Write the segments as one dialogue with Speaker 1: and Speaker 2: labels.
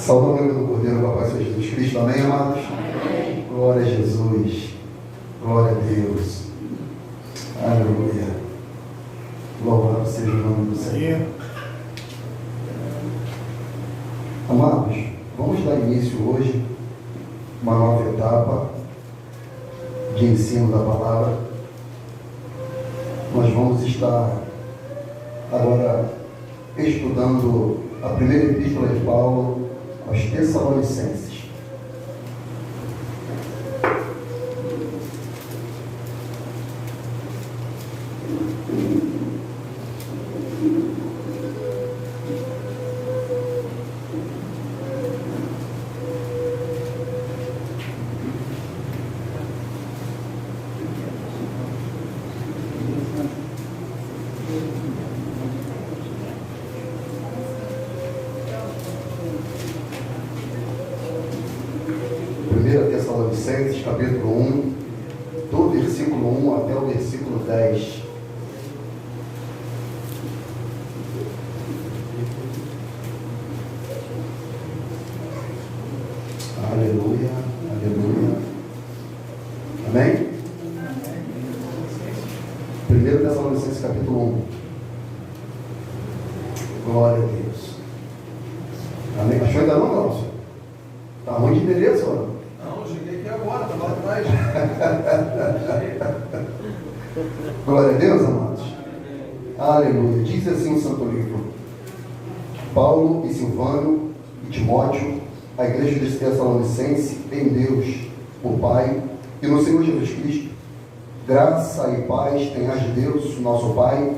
Speaker 1: Salve o nome do Cordeiro, do Pai, Senhor Jesus Cristo. Amém, amados? Amém. Glória a Jesus. Glória a Deus. Aleluia. Louvado seja o nome do Senhor. Amados, vamos dar início hoje a uma nova etapa de ensino da palavra. Nós vamos estar agora estudando a primeira epístola de Paulo aos Tessalonicenses. Tessalonicenses, capítulo 1, do versículo 1 até o versículo 10. Aleluia, aleluia. Amém? 1 Tessalonicenses, capítulo 1. Glória a Deus. Amém? Achou ainda não, Glaucio? Está ruim de endereço, ó.
Speaker 2: Agora, está lá atrás.
Speaker 1: Glória a Deus, amados. Aleluia. Diz assim o Santo Livro: Paulo e Silvano e Timóteo, a igreja de Tessalonicense, em Deus, o Pai, e no Senhor Jesus Cristo, graça e paz tenhas de Deus, nosso Pai,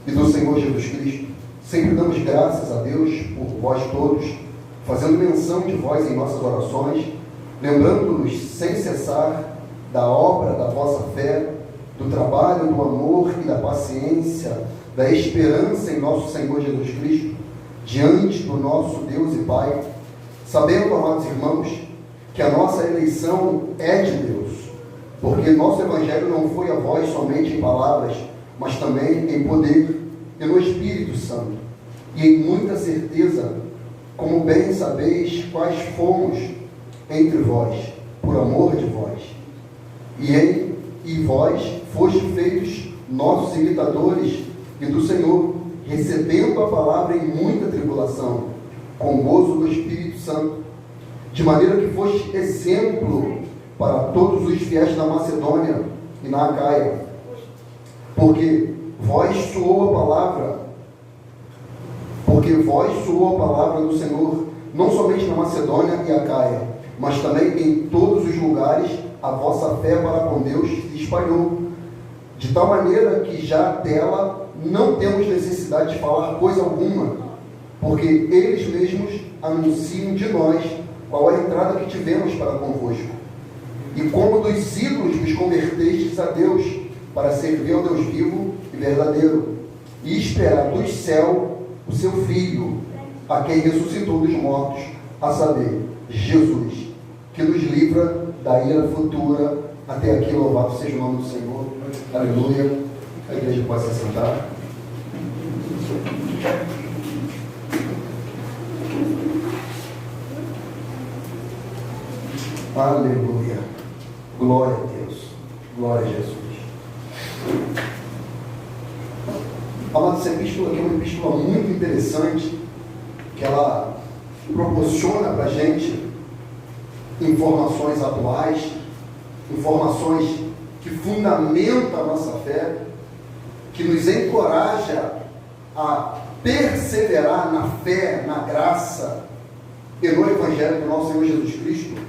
Speaker 1: e do Senhor Jesus Cristo. Sempre damos graças a Deus por vós todos, fazendo menção de vós em nossas orações, lembrando-nos sem cessar da obra da vossa fé, do trabalho, do amor e da paciência, da esperança em nosso Senhor Jesus Cristo, diante do nosso Deus e Pai, sabendo, amados irmãos, que a nossa eleição é de Deus, porque nosso Evangelho não foi a vós somente em palavras, mas também em poder e no Espírito Santo, e em muita certeza, como bem sabeis quais fomos entre vós, por amor de vós, e vós foste feitos nossos imitadores e do Senhor, recebendo a palavra em muita tribulação, com gozo do Espírito Santo, de maneira que foste exemplo para todos os fiéis da Macedônia e na Acaia, porque vós soou a palavra do Senhor, não somente na Macedônia e Acaia, mas também em todos os lugares a vossa fé para com Deus se espalhou, de tal maneira que já dela não temos necessidade de falar coisa alguma, porque eles mesmos anunciam de nós qual a entrada que tivemos para convosco, e como dos ídolos vos convertestes a Deus, para servir ao Deus vivo e verdadeiro, e esperar do céu o seu Filho, a quem ressuscitou dos mortos, a saber, Jesus, que nos livra da ira futura. Até aqui, louvado seja o nome do Senhor. Aleluia. A igreja pode se sentar. Aleluia. Glória a Deus. Glória a Jesus. Amados, essa epístola aqui é uma epístola muito interessante, que ela proporciona para a gente informações atuais, informações que fundamentam a nossa fé, que nos encoraja a perseverar na fé, na graça e no Evangelho do nosso Senhor Jesus Cristo,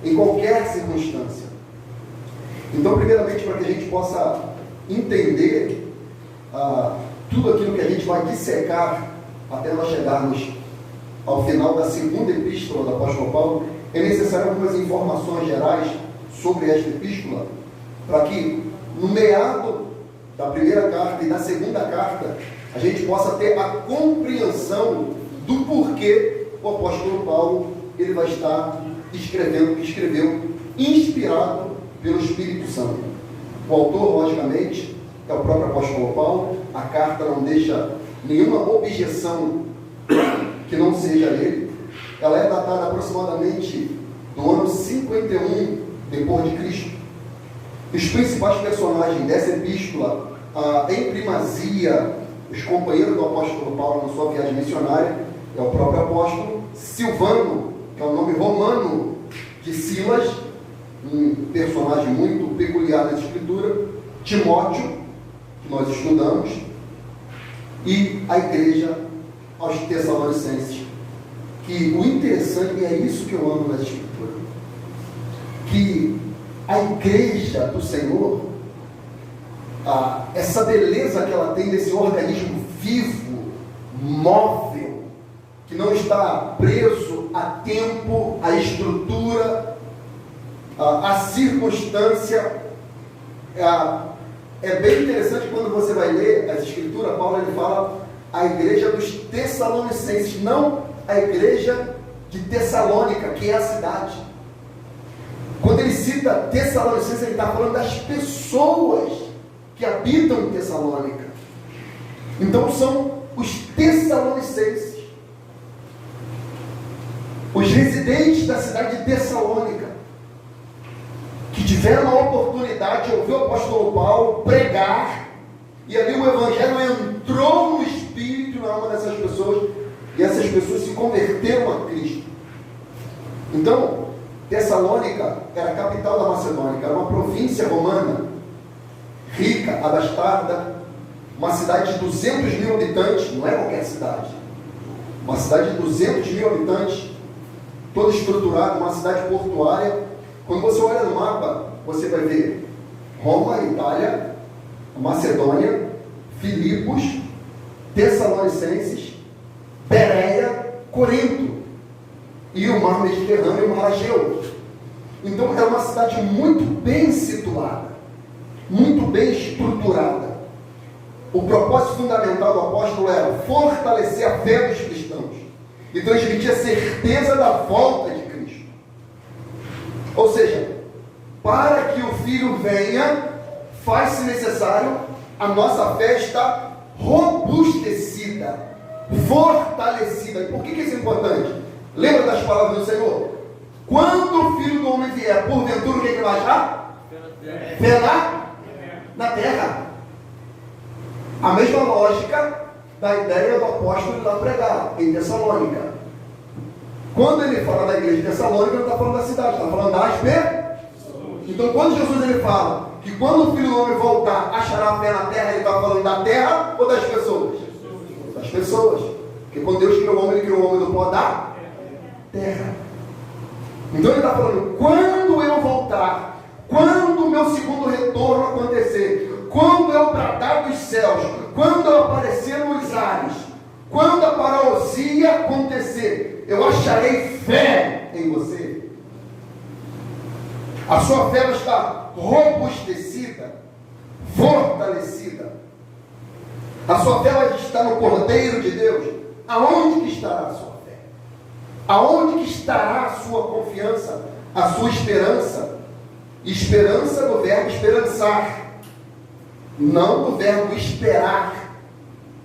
Speaker 1: em qualquer circunstância. Então, primeiramente, para que a gente possa entender tudo aquilo que a gente vai dissecar até nós chegarmos ao final da segunda epístola do apóstolo Paulo, é necessário algumas informações gerais sobre esta epístola, para que no meado da primeira carta e da segunda carta a gente possa ter a compreensão do porquê o apóstolo Paulo ele vai estar escrevendo o que escreveu, inspirado pelo Espírito Santo. O autor, logicamente, é o próprio apóstolo Paulo. A carta não deixa nenhuma objeção que não seja dele. ela é datada aproximadamente do ano 51 depois de Cristo. Os principais personagens dessa epístola, em primazia, os companheiros do apóstolo Paulo na sua viagem missionária, é o próprio apóstolo Silvano, que é o nome romano de Silas, um personagem muito peculiar na Escritura, Timóteo, que nós estudamos, e a igreja aos Tessalonicenses. Que o interessante, e é isso que eu amo na Escritura, que a igreja do Senhor, essa beleza que ela tem desse organismo vivo, móvel, que não está preso a tempo, a estrutura, a circunstância. É bem interessante quando você vai ler as Escrituras. Paulo ele fala a igreja dos Tessalonicenses, não a igreja de Tessalônica, que é a cidade. Quando ele cita Tessalonicenses, ele está falando das pessoas que habitam em Tessalônica. Então são os Tessalonicenses, os residentes da cidade de Tessalônica, que tiveram a oportunidade de ouvir o apóstolo Paulo pregar, e ali o evangelho entrou no espírito, na alma dessas pessoas, e essas pessoas se converteram a Cristo. Então, Tessalônica era a capital da Macedônia, era uma província romana, rica, abastada, uma cidade de 200 mil habitantes, não é qualquer cidade, uma cidade de 200 mil habitantes, toda estruturada, uma cidade portuária. Quando você olha no mapa, você vai ver Roma, Itália, Macedônia, Filipos, Tessalonicenses, Bereia, Corinto e o mar Mediterrâneo e o mar Egeu. Então é uma cidade muito bem situada, muito bem estruturada. O propósito fundamental do apóstolo era fortalecer a fé dos cristãos e transmitir a certeza da volta de Cristo. Ou seja, para que o Filho venha, faz-se necessário a nossa fé estar robustecida, fortalecida. E por que isso é importante? Lembra das palavras do Senhor? Quando o Filho do Homem vier, porventura, o que vai achar? Fé na terra. A mesma lógica da ideia do apóstolo lá pregar em Tessalônica. Quando ele fala da igreja de Tessalônica, ele não está falando da cidade, está falando das pessoas. Então, quando Jesus ele fala que quando o Filho do Homem voltar, achará fé na terra, ele está falando da terra ou das pessoas? Das pessoas. Porque quando Deus criou o homem, ele criou o homem do pó da terra. Então ele está falando, quando eu voltar, quando o meu segundo retorno acontecer, quando eu bradar dos céus, quando eu aparecer nos ares, quando a parousia acontecer, eu acharei fé em você. A sua fé está robustecida, fortalecida. A sua fé vai estar no Cordeiro de Deus. Aonde que estará a sua fé? Aonde que estará a sua confiança, a sua esperança? Esperança do verbo esperançar, não do verbo esperar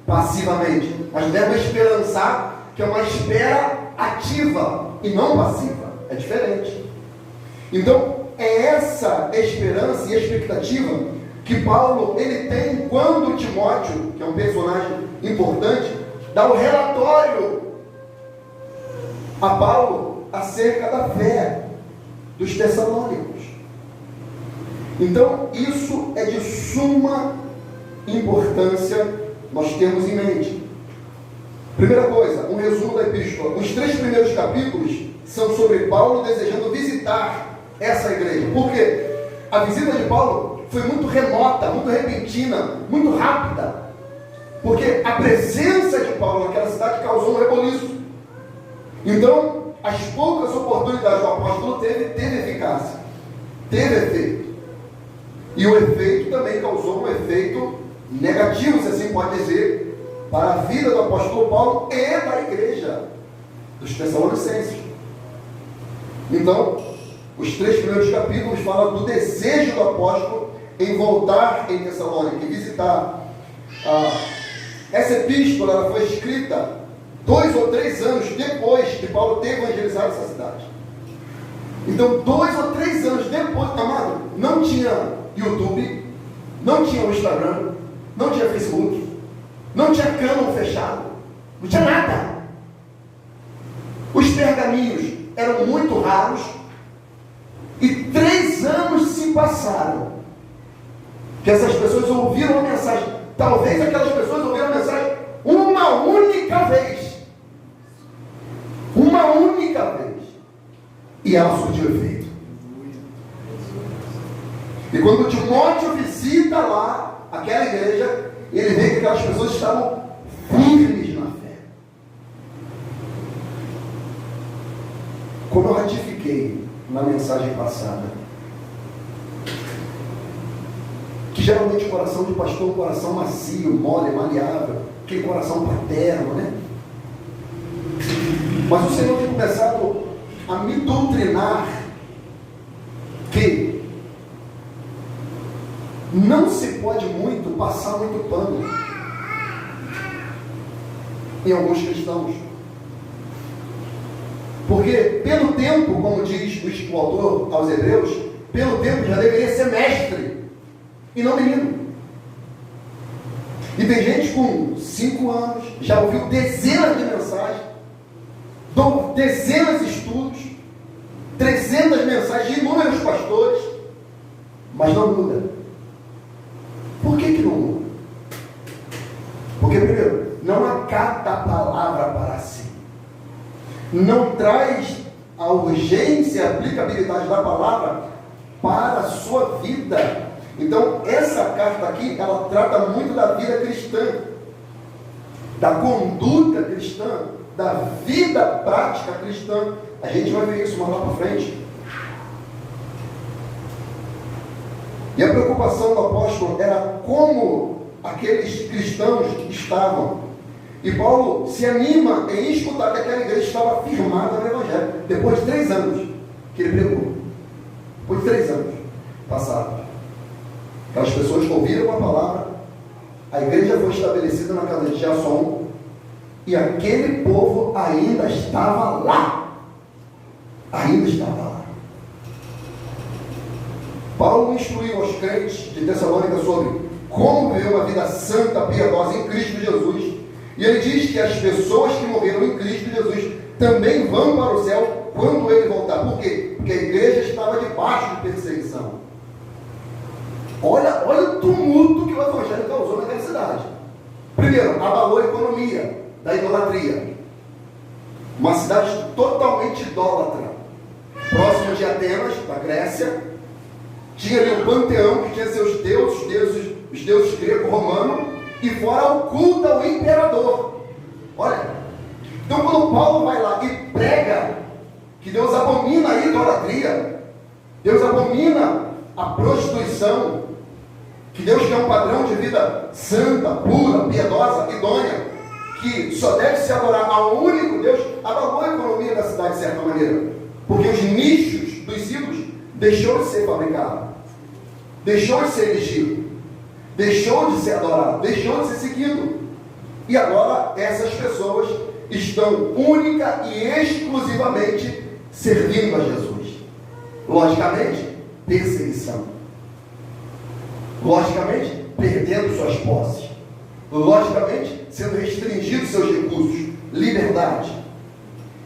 Speaker 1: passivamente, mas do verbo esperançar, que é uma espera ativa e não passiva. É diferente. Então, é essa esperança e expectativa que Paulo ele tem quando Timóteo, que é um personagem importante, dá o relatório a Paulo acerca da fé dos tessalônicos. Então, isso é de suma importância nós termos em mente. Primeira coisa, um resumo da epístola. Os 3 primeiros capítulos são sobre Paulo desejando visitar essa igreja. Por quê? A visita de Paulo foi muito remota, muito repentina, muito rápida. Porque a presença de Paulo naquela cidade causou um reboliço. Então, as poucas oportunidades que o apóstolo teve eficácia, teve efeito. E o efeito também causou um efeito negativo, se assim pode dizer, para a vida do apóstolo Paulo e da igreja dos Tessalonicenses. Então, os 3 primeiros capítulos falam do desejo do apóstolo em voltar em Tessalônica e visitar. Essa epístola ela foi escrita 2 ou 3 anos depois de Paulo ter evangelizado essa cidade. Então, 2 ou 3 anos depois, amado, não tinha YouTube, não tinha o Instagram, não tinha Facebook, não tinha cânon fechado, não tinha nada. Os pergaminhos eram muito raros e 3 anos se passaram que essas pessoas ouviram a mensagem. Talvez aquelas pessoas ouviram a mensagem uma única vez. Uma única vez. E ela surtiu efeito. E quando Timóteo visita lá aquela igreja, ele vê que aquelas pessoas estavam firmes na fé. Como eu ratifiquei na mensagem passada, que geralmente o coração de pastor é um coração macio, mole, maleável, aquele coração paterno, né? Mas o Senhor tem começado a me doutrinar que não se pode muito passar muito pano em alguns cristãos. Porque pelo tempo, como diz o autor aos Hebreus, pelo tempo já deveria ser mestre e não menino. E tem gente com 5 anos, já ouviu dezenas de mensagens, dezenas de estudos, 300 mensagens de inúmeros pastores, mas não muda. Por que não muda? Porque, primeiro, não acata a palavra para si. Não traz a urgência e a aplicabilidade da palavra para a sua vida. Então, essa carta aqui, ela trata muito da vida cristã, da conduta cristã, da vida prática cristã. A gente vai ver isso mais lá para frente. E a preocupação do apóstolo era como aqueles cristãos estavam. E Paulo se anima em escutar que aquela igreja estava firmada no Evangelho, depois de 3 anos que ele pregou. Depois de 3 anos passados. Aquelas pessoas ouviram a palavra, a igreja foi estabelecida na casa de Jasson, e aquele povo ainda estava lá. Ainda estava lá. Paulo instruiu aos crentes de Tessalônica sobre como viver uma vida santa, piedosa em Cristo Jesus. E ele diz que as pessoas que morreram em Cristo Jesus também vão para o céu quando ele voltar. Por quê? Porque a igreja estava debaixo de perseguição. Olha o tumulto que o evangelho causou naquela cidade. Primeiro, abalou a economia da idolatria. Uma cidade totalmente idólatra. Próxima de Atenas, da Grécia. Tinha ali o panteão que tinha seus deuses, os deuses greco-romanos, e fora o culto ao imperador. Olha, então quando Paulo vai lá e prega que Deus abomina a idolatria, Deus abomina a prostituição, que Deus quer um padrão de vida santa, pura, piedosa, idônea, que só deve se adorar ao único Deus, abalou a economia da cidade de certa maneira, porque os nichos dos ídolos deixou de ser fabricado, deixou de ser erigido, deixou de ser adorado, deixou de ser seguido. E agora essas pessoas estão única e exclusivamente servindo a Jesus. Logicamente, perseguição. Logicamente, perdendo suas posses. Logicamente, sendo restringidos seus recursos. Liberdade.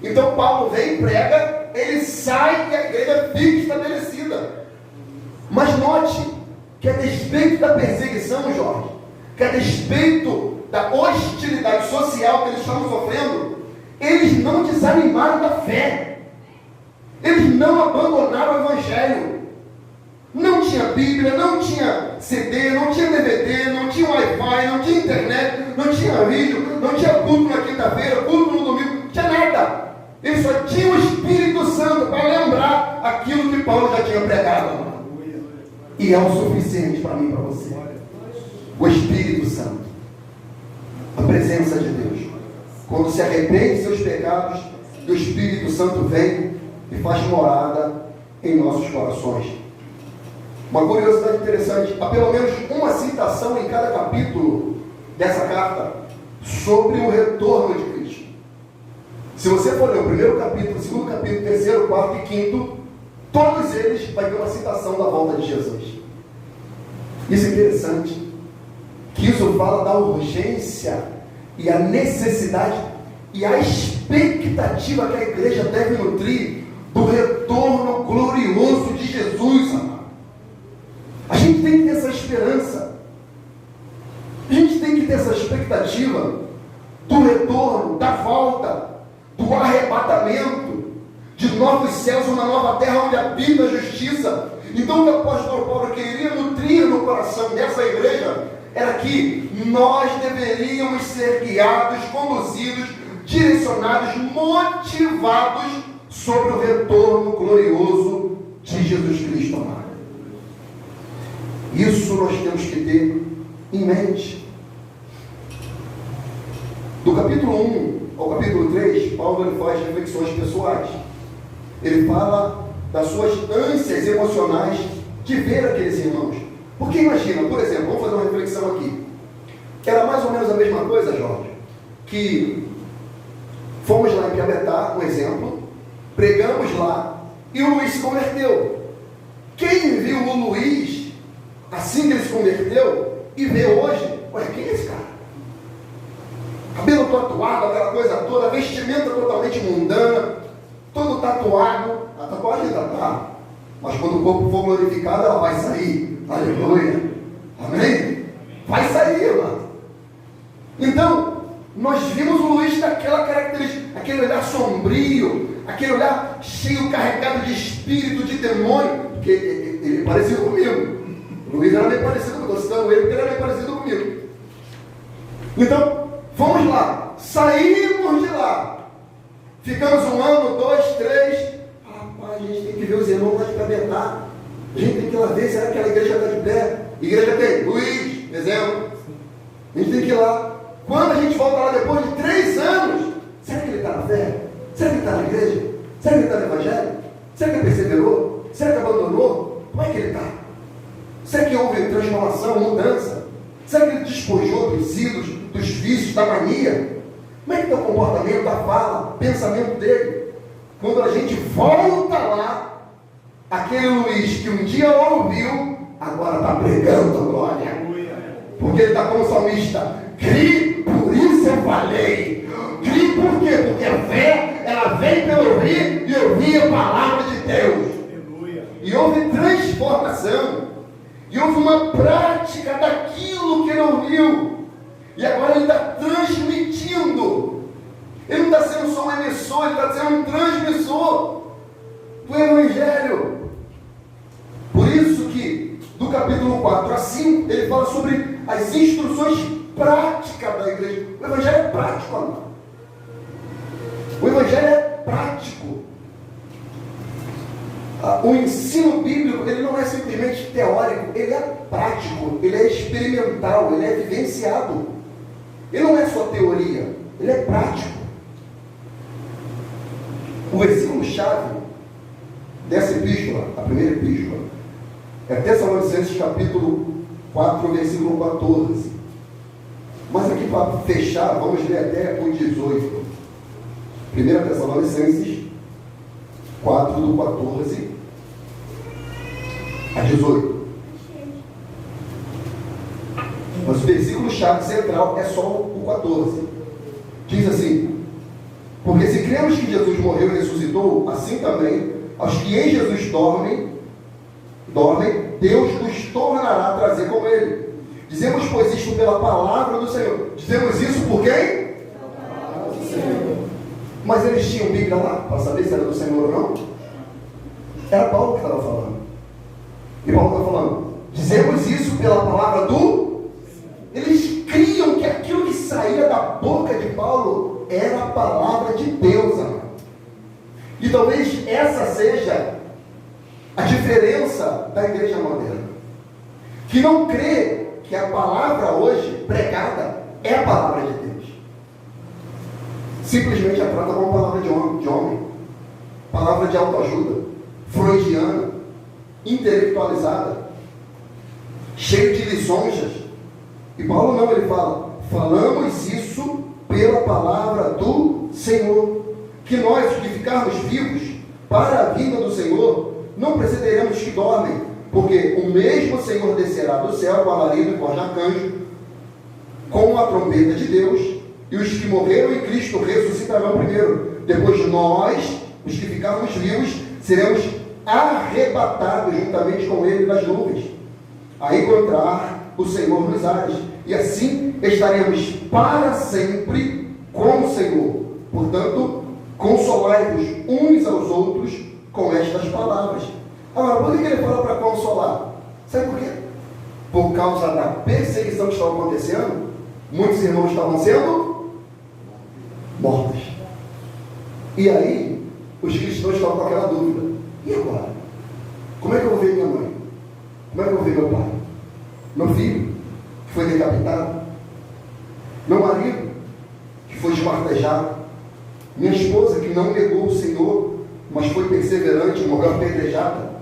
Speaker 1: Então Paulo vem e prega, ele sai e a igreja fica estabelecida. Mas note que a despeito da perseguição, Jorge, que a despeito da hostilidade social que eles estavam sofrendo, eles não desanimaram da fé. Eles não abandonaram o Evangelho. Não tinha Bíblia, não tinha CD, não tinha DVD, não tinha Wi-Fi, não tinha internet, não tinha vídeo, não tinha culto na quinta-feira, culto no domingo, não tinha nada. Eles só tinham o Espírito Santo para lembrar aquilo que Paulo já tinha pregado. E é o suficiente para mim e para você. O Espírito Santo. A presença de Deus. Quando se arrepende de seus pecados, o Espírito Santo vem e faz morada em nossos corações. Uma curiosidade interessante. Há pelo menos uma citação em cada capítulo dessa carta sobre o retorno de Cristo. Se você for ler o primeiro capítulo, o segundo capítulo, terceiro, quarto e quinto, todos eles vai ter uma citação da volta de Jesus. Isso é interessante, que isso fala da urgência e a necessidade e a expectativa que a igreja deve nutrir do retorno glorioso de Jesus, amado. A gente tem que ter essa esperança, a gente tem que ter essa expectativa do retorno, da volta, do arrebatamento, de novos céus, uma nova terra onde habita a justiça. Então o que o apóstolo Paulo queria nutrir no coração dessa igreja era que nós deveríamos ser guiados, conduzidos, direcionados, motivados sobre o retorno glorioso de Jesus Cristo, amado. Isso nós temos que ter em mente. Do capítulo 1 ao capítulo 3, Paulo ele faz reflexões pessoais. Ele fala das suas ânsias emocionais de ver aqueles irmãos. Porque imagina, por exemplo, vamos fazer uma reflexão aqui. Era mais ou menos a mesma coisa, Jorge, que fomos lá em Piabetá, um exemplo, pregamos lá e o Luiz se converteu. Quem viu o Luiz assim que ele se converteu e vê hoje, olha, quem é esse cara? Cabelo tatuado, aquela coisa toda, vestimenta totalmente mundana, todo tatuado. A tatuagem ainda está, mas quando o corpo for glorificado, ela vai sair. Aleluia. Amém? Vai sair, mano. Então, nós vimos o Luiz daquela característica, aquele olhar sombrio, aquele olhar cheio, carregado de espírito, de demônio, porque ele é parecido comigo. O Luiz era bem parecido comigo, estou citando ele porque ele era bem parecido comigo. Então, vamos lá, saímos de lá, ficamos 1 ano, 2, 3, rapaz, a gente tem que ver os irmãos lá de Piabetá, a gente tem que ir lá ver, será que aquela igreja está de pé? Igreja tem, Luiz, exemplo, a gente tem que ir lá. Quando a gente volta lá depois de 3 anos, será que ele está na fé? Será que ele está na igreja? Será que ele está no evangelho? Será que ele perseverou? Será que abandonou? Como é que ele está? Será que houve transformação, mudança? Será que ele despojou dos ídolos, dos vícios, da mania? Como é que está o comportamento, a fala, o pensamento dele? Quando a gente volta lá, aquele Luiz que um dia ouviu, agora está pregando a glória. Porque ele está como salmista. Crie, por isso eu falei. Crie por quê? Porque a fé, ela vem pelo ouvir e ouvir a palavra de Deus. E houve transformação. E houve uma prática daquilo que ele ouviu. E agora ele está transmitindo. Ele não está sendo só um emissor, ele está sendo um transmissor do Evangelho. Por isso que, do capítulo 4 a 5, ele fala sobre as instruções práticas da igreja. O Evangelho é prático, amado. O Evangelho é prático. O ensino bíblico, ele não é simplesmente teórico, ele é prático, ele é experimental, ele é vivenciado. Ele não é só teoria, ele é prático. O versículo-chave dessa epístola, a primeira epístola, é Tessalonicenses capítulo 4, versículo 14. Mas aqui para fechar, vamos ler até o 18. 1 Tessalonicenses 4, do 14 a 18. Mas o versículo-chave central é só o 14. Diz assim: porque se cremos que Jesus morreu e ressuscitou, assim também, aos que em Jesus dormem, Deus nos tornará a trazer com ele. Dizemos, pois, isto pela palavra do Senhor. Dizemos isso por quem? Pela palavra do Senhor. Mas eles tinham Bíblia lá, para saber se era do Senhor ou não? Era Paulo que estava falando. E Paulo está falando, dizemos isso pela palavra do... Eles criam que aquilo que saía da boca de Paulo era a palavra de Deus, amado. E talvez essa seja a diferença da igreja moderna, que não crê que a palavra hoje pregada é a palavra de Deus. Simplesmente a trata como palavra de homem, palavra de autoajuda, freudiana, intelectualizada, cheio de lisonjas. E Paulo não, ele fala, falamos isso pela palavra do Senhor. que nós, os que ficarmos vivos para a vinda do Senhor, não precederemos os que dormem, porque o mesmo Senhor descerá do céu com alarido e com arcanjo, com a trombeta de Deus, e os que morreram em Cristo ressuscitarão primeiro. Depois nós, os que ficarmos vivos, seremos arrebatados juntamente com Ele nas nuvens, a encontrar o Senhor nos ares, e assim estaremos para sempre com o Senhor. Portanto, consolai-vos uns aos outros com estas palavras. Agora, por que ele fala para consolar? Sabe por quê? Por causa da perseguição que estava acontecendo, muitos irmãos estavam sendo mortos. E aí, os cristãos estavam com aquela dúvida: e agora? Como é que eu vou ver minha mãe? Como é que eu vou ver meu pai? Meu filho, que foi decapitado? Meu marido, que foi esquartejado? Minha esposa, que não negou o Senhor, mas foi perseverante, morreu apedrejada?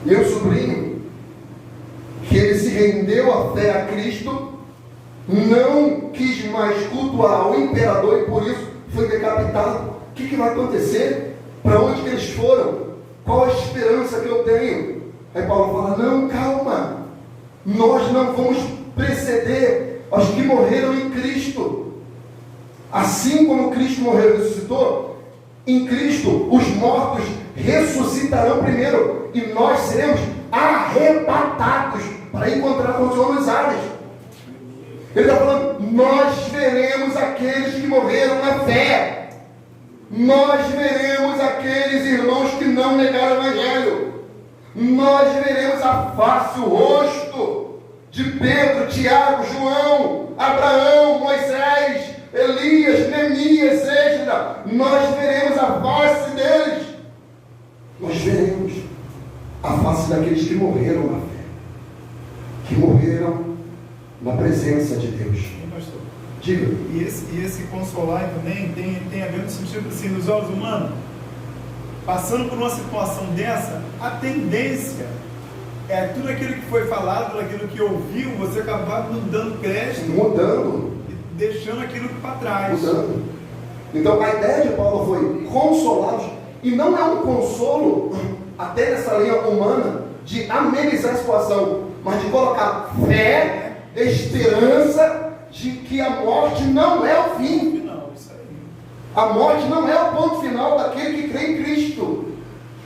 Speaker 1: Meu sobrinho, que ele se rendeu à fé a Cristo, não quis mais cultuar o imperador e por isso foi decapitado. O que vai acontecer? Para onde que eles foram? Qual a esperança que eu tenho? Aí Paulo fala: não, calma, nós não vamos preceder aos que morreram em Cristo. Assim como Cristo morreu e ressuscitou, em Cristo os mortos ressuscitarão primeiro, e nós seremos arrebatados para encontrar com o Senhor nos ares. Ele está falando: nós veremos aqueles que morreram na fé, nós veremos aqueles irmãos que não negaram o Evangelho, nós veremos a face, o rosto de Pedro, Tiago, João, Abraão, Moisés, Elias, Neemias, Esdras. Nós veremos a face deles. Nós veremos a face daqueles que morreram na fé, que morreram na presença de Deus.
Speaker 3: Pastor,
Speaker 1: Diga.
Speaker 3: e esse consolar também tem a ver no sentido assim, nos olhos humanos, passando por uma situação dessa, a tendência é tudo aquilo que foi falado, tudo aquilo que ouviu, você acabar não dando crédito,
Speaker 1: Mudando.
Speaker 3: e deixando aquilo para trás.
Speaker 1: Mudando. Então a ideia de Paulo foi consolá-los, e não é um consolo, até nessa linha humana, de amenizar a situação, mas de colocar fé, esperança de que a morte não é o fim.
Speaker 3: Não, isso aí.
Speaker 1: A morte não é o ponto final daquele que crê em Cristo.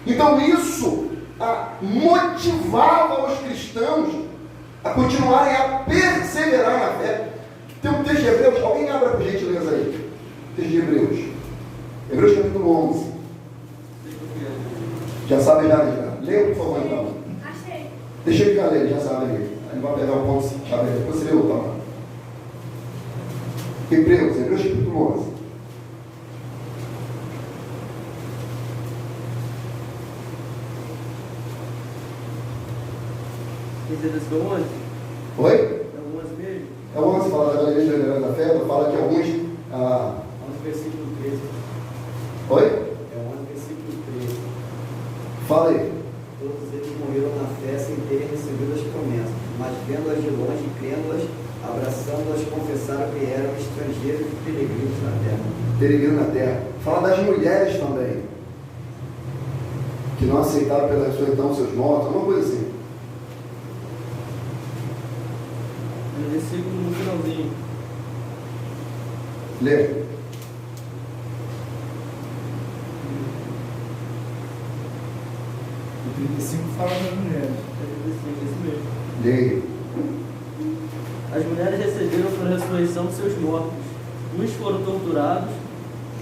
Speaker 1: Então isso motivava os cristãos a continuarem a perseverar na fé. Tem um texto de Hebreus, alguém abra por gentileza aí. Texto de Hebreus. Hebreus capítulo 11. Já sabe já, leia por favor então.
Speaker 4: Achei.
Speaker 1: Deixa ele ler, já sabe ler. Aí vai pegar o ponto chave, depois você lê o outro lá. Hebreus capítulo 11.
Speaker 5: Esse é o 11?
Speaker 1: Oi?
Speaker 5: É o 11 mesmo?
Speaker 1: É o 11, fala da igreja da fé, fala que alguns...
Speaker 5: 11 versículo 13.
Speaker 1: Oi?
Speaker 5: É o 11 versículo 13.
Speaker 1: Fala aí.
Speaker 5: Todos eles morreram na fé sem terem recebido as promessas, mas vendo-as de longe e crendo-as, abraçando-as, confessaram que eram estrangeiros e peregrinos na terra.
Speaker 1: Peregrino na terra. Fala das mulheres também, que não aceitaram pela ressurreição seus mortos, alguma coisa assim.
Speaker 5: No versículo no finalzinho.
Speaker 1: Lê.
Speaker 3: O 35 fala das mulheres.
Speaker 5: Esse mesmo.
Speaker 1: Lê aí.
Speaker 5: As mulheres receberam pela ressurreição de seus mortos. Uns foram torturados,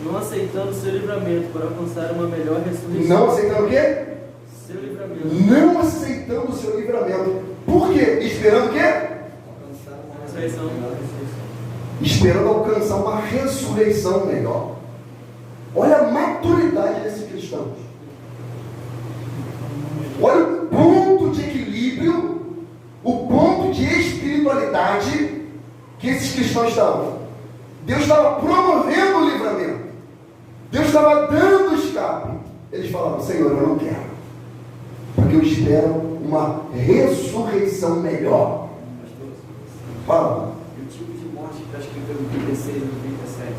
Speaker 5: não aceitando seu livramento para alcançar uma melhor ressurreição.
Speaker 1: Não aceitando o quê?
Speaker 5: Seu livramento.
Speaker 1: Não aceitando o seu livramento. Por quê? Esperando o quê?
Speaker 5: Alcançar uma
Speaker 4: Ressurreição.
Speaker 5: melhor ressurreição.
Speaker 1: Esperando alcançar uma ressurreição melhor. Olha a maturidade desses cristãos. Olha o ponto de equilíbrio, o ponto de espiritualidade que esses cristãos estavam. Deus estava promovendo o livramento. Deus estava dando escape. Eles falavam: Senhor, eu não quero, porque eu espero uma ressurreição melhor.
Speaker 5: Pastor,
Speaker 1: Fala.
Speaker 5: e o tipo de morte que está escrito no 36 e no 37?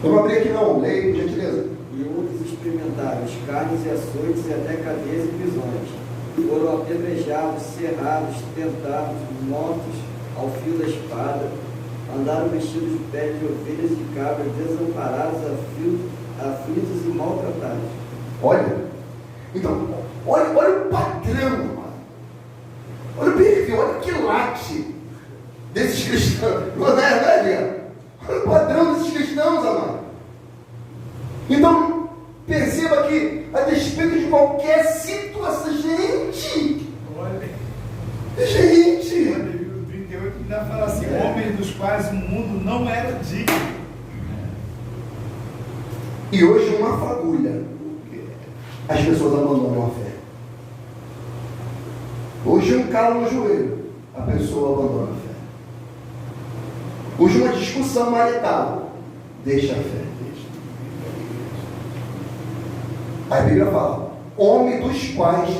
Speaker 1: Vamos abrir aqui não, leia, por gentileza.
Speaker 4: E outros experimentaram escárnios e açoites e até cadeias e prisões. Foram apedrejados, cerrados, tentados, mortos ao fio da espada. Andaram vestidos de pele de ovelhas e de cabras, desamparados, aflitos e maltratados.
Speaker 1: Olha, então, olha o padrão, mano. Olha o perfil, olha o quilate desses cristãos. Não é, Diana? Olha o padrão desses cristãos, amado. Então, perceba que, a despeito de qualquer situação, gente,
Speaker 3: Olha,
Speaker 1: o 38
Speaker 3: ainda fala assim, homens dos quais o mundo não era digno.
Speaker 1: E hoje uma fagulha, as pessoas abandonam a fé. Hoje um calo no joelho, a pessoa abandona a fé. Hoje uma discussão marital, deixa a fé. A Bíblia fala, homem dos quais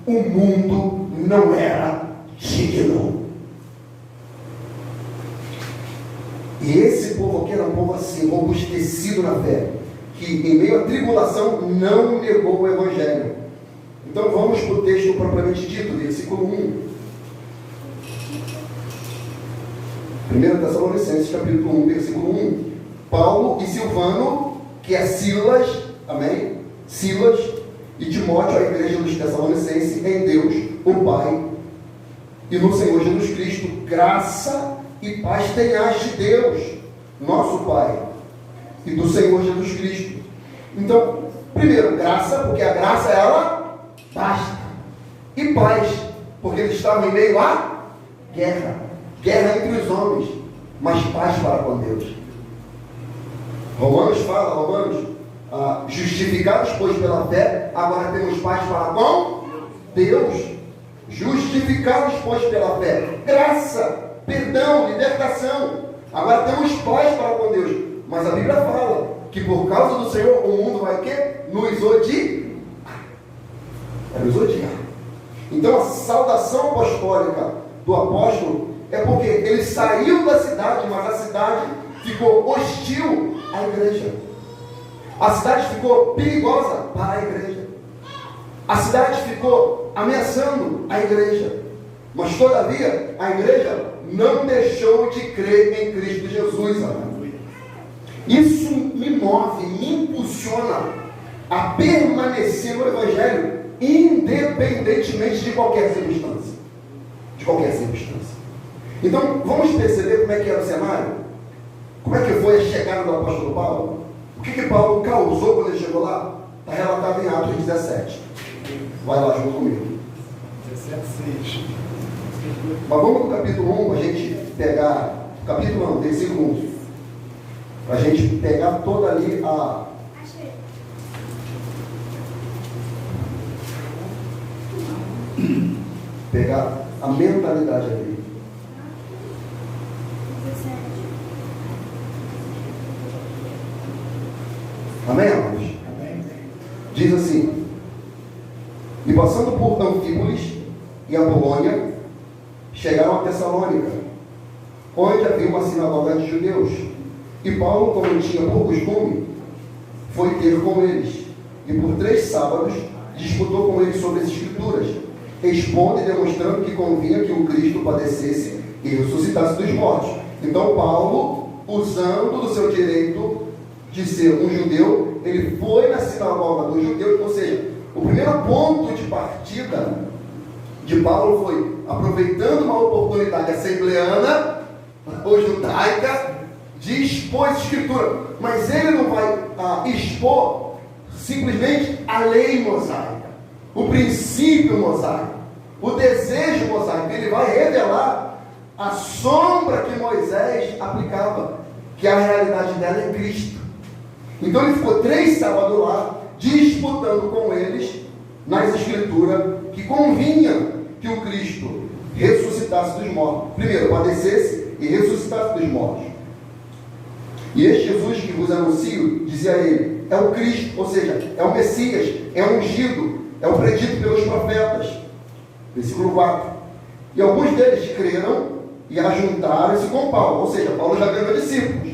Speaker 1: o mundo não era digno. E esse povo aqui era um povo assim, robustecido na fé, que em meio à tribulação não negou o Evangelho. Então vamos para o texto propriamente dito, versículo 1. 1 Tessalonicenses, capítulo 1, versículo 1. Paulo e Silvano, que é Silas, amém? Silas e Timóteo, a igreja dos Tessalonicenses, em Deus, o Pai, e no Senhor Jesus Cristo, graça e paz tenhais de Deus, nosso Pai, e do Senhor Jesus Cristo. Então, primeiro, graça, porque a graça, ela basta. E paz, porque eles estavam em meio à guerra. Guerra entre os homens, mas paz para com Deus. Romanos fala, justificados, pois, pela fé, agora temos paz para com Deus. Justificados, pois, pela fé. Graça, perdão, libertação. Agora temos paz para com Deus. Mas a Bíblia fala que por causa do Senhor o mundo vai o quê? Nos odiar. É nos odiar. Então a saudação apostólica do apóstolo é porque ele saiu da cidade, mas a cidade ficou hostil à igreja. A cidade ficou perigosa para a igreja. A cidade ficou ameaçando a igreja. Mas todavia a igreja não deixou de crer em Cristo Jesus, amado. Isso me move, me impulsiona a permanecer no Evangelho, independentemente de qualquer circunstância. De qualquer circunstância. Então, vamos perceber como é que era o cenário? Como é que foi a chegada do apóstolo Paulo? O que Paulo causou quando ele chegou lá? Está relatado em Atos 17. Vai lá junto comigo.
Speaker 3: 17:6.
Speaker 1: Mas vamos no capítulo 1, para a gente pegar, capítulo 1, versículo 1, para a gente pegar toda ali pegar a mentalidade ali. Amém, amados?
Speaker 3: Amém.
Speaker 1: Diz assim: e passando por Anfípolis e Apolônia, chegaram a Tessalônica, onde havia uma sinagoga de judeus. E Paulo, como tinha por costume, foi ter com eles, e por 3 sábados disputou com eles sobre as Escrituras, expondo e demonstrando que convinha que o Cristo padecesse e ressuscitasse dos mortos. Então Paulo, usando do seu direito de ser um judeu, ele foi na sinagoga dos judeus. Ou seja, o primeiro ponto de partida de Paulo foi, aproveitando uma oportunidade assembleana ou judaica, de expor a Escritura. Mas ele não vai expor simplesmente a lei mosaica, o princípio mosaico, o desejo mosaico. Ele vai revelar a sombra que Moisés aplicava, que a realidade dela é Cristo. Então ele ficou 3 sábados lá, disputando com eles nas Escrituras que convinha que o Cristo ressuscitasse dos mortos. Primeiro, padecesse e ressuscitasse dos mortos. E este Jesus que vos anuncio, dizia ele, é o Cristo, ou seja, é o Messias, é o ungido, é o predito pelos profetas. Versículo 4. E alguns deles creram e ajuntaram-se com Paulo, ou seja, Paulo já ganhou discípulos,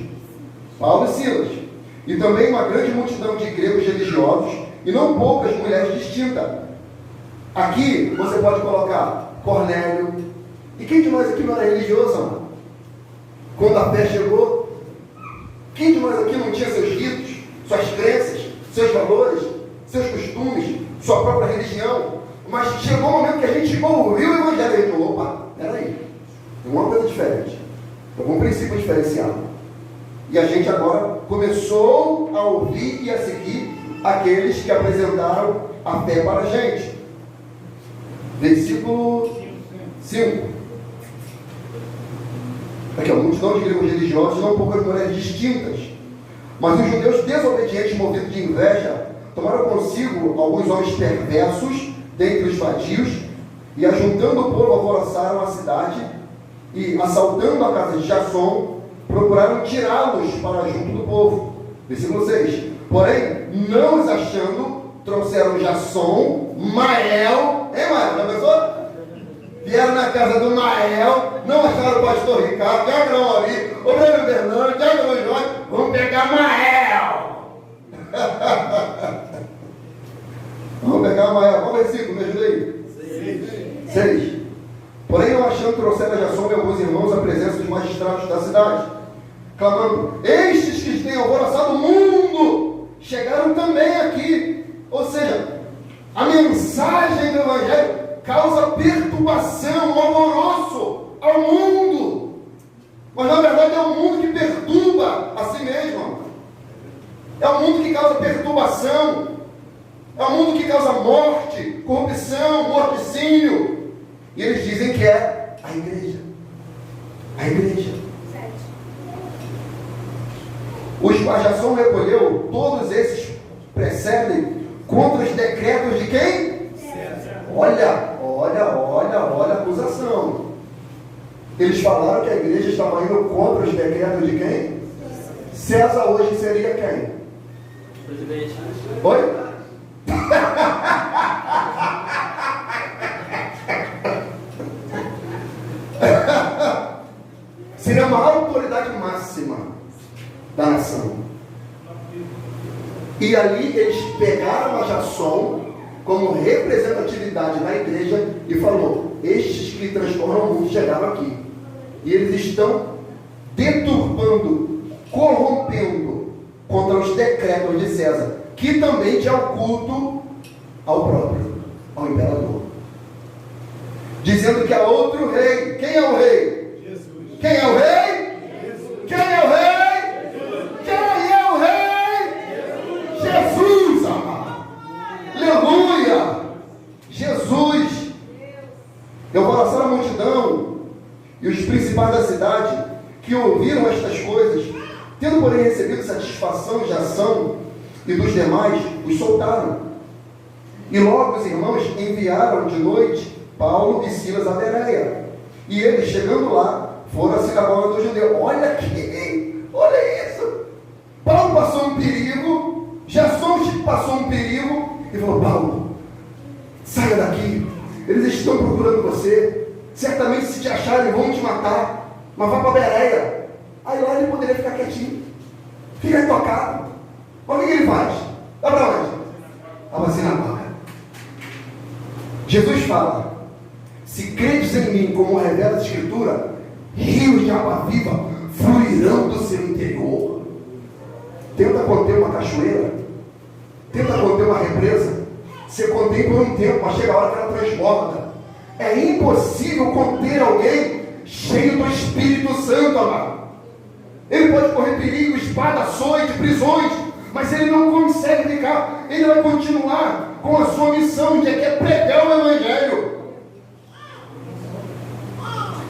Speaker 1: Paulo e Silas, e também uma grande multidão de gregos religiosos, e não poucas mulheres distintas. Aqui você pode colocar Cornélio. E quem de nós aqui não era religioso, amado? Quando a fé chegou, quem de nós aqui não tinha seus ritos, suas crenças, seus valores, seus costumes, sua própria religião? Mas chegou o momento que a gente ouviu o Evangelho e a gente falou: opa, peraí, tem uma coisa diferente, tem um princípio diferenciado. E a gente agora começou a ouvir e a seguir aqueles que apresentaram a fé para a gente. Versículo 5. Aqui, multidão de gregos religiosos, não poucas mulheres distintas. Mas os judeus desobedientes, movidos de inveja, tomaram consigo alguns homens perversos dentre os vadios, e ajuntando o povo, alvoroçaram a cidade, e assaltando a casa de Jasson, procuraram tirá-los para junto do povo. Versículo 6. Porém, não os achando, trouxeram Jasson, Mael, Mael, já pensou? Vieram na casa do Mael, não acharam o pastor Ricardo, já não ali, o Breno Fernando, já não Jorge, vamos pegar Mael. Vamos pegar Mael, qual versículo, me ajuda aí? 6. Porém, não achando, trouxeram Jasson e alguns irmãos à presença dos magistrados da cidade, clamando: estes que têm alvoroçado o mundo, chegaram também aqui. Ou seja, a mensagem do Evangelho causa perturbação, alvoroço ao mundo. Mas na verdade é o mundo que perturba a si mesmo. É o mundo que causa perturbação. É o mundo que causa morte, corrupção, morticínio. E eles dizem que é a igreja. A igreja. Os Jasson recolheu, todos esses precedem contra os decretos de quem? Olha a acusação. Eles falaram que a igreja estava indo contra os decretos de quem? César hoje seria quem?
Speaker 5: Presidente.
Speaker 1: Oi? Seria uma autoridade máxima da nação. E ali eles pegaram a Jasson como representatividade na igreja e falou: estes que transformam o mundo chegaram aqui. E eles estão deturpando, corrompendo contra os decretos de César, que também tinha o culto ao próprio, ao imperador. Dizendo que há outro rei. Quem é o rei?
Speaker 3: Jesus.
Speaker 1: Quem é o rei?
Speaker 3: Jesus.
Speaker 1: Quem é o rei?
Speaker 3: Jesus.
Speaker 1: Quem é o rei? Jesus, amado. Aleluia! Jesus. Eu vou lançar a multidão e os principais da cidade que ouviram estas coisas, tendo porém recebido satisfação de ação e dos demais, os soltaram. E logo os irmãos enviaram de noite Paulo e Silas a Bereia. E eles, chegando lá, foram à sinagoga do judeu. Olha isso! Paulo passou um perigo, Jasson passou um perigo, e falou: Paulo, saia daqui, eles estão procurando você, certamente se te acharem vão te matar, mas vá para Bereia. Aí lá ele poderia ficar quietinho, fica tocado. Olha o que ele faz. Vai para onde? Vai para a sinagoga. Jesus fala: se credes em mim, como revela a Escritura, rios de água viva fluirão do seu interior. Tenta conter uma cachoeira, tenta conter uma represa, você contém por um tempo, mas chega a hora que ela transborda. É impossível conter alguém cheio do Espírito Santo, amado. Ele pode correr perigo, espada, açoite, prisões, mas ele não consegue ficar. Ele vai continuar com a sua missão, que é pregar o Evangelho.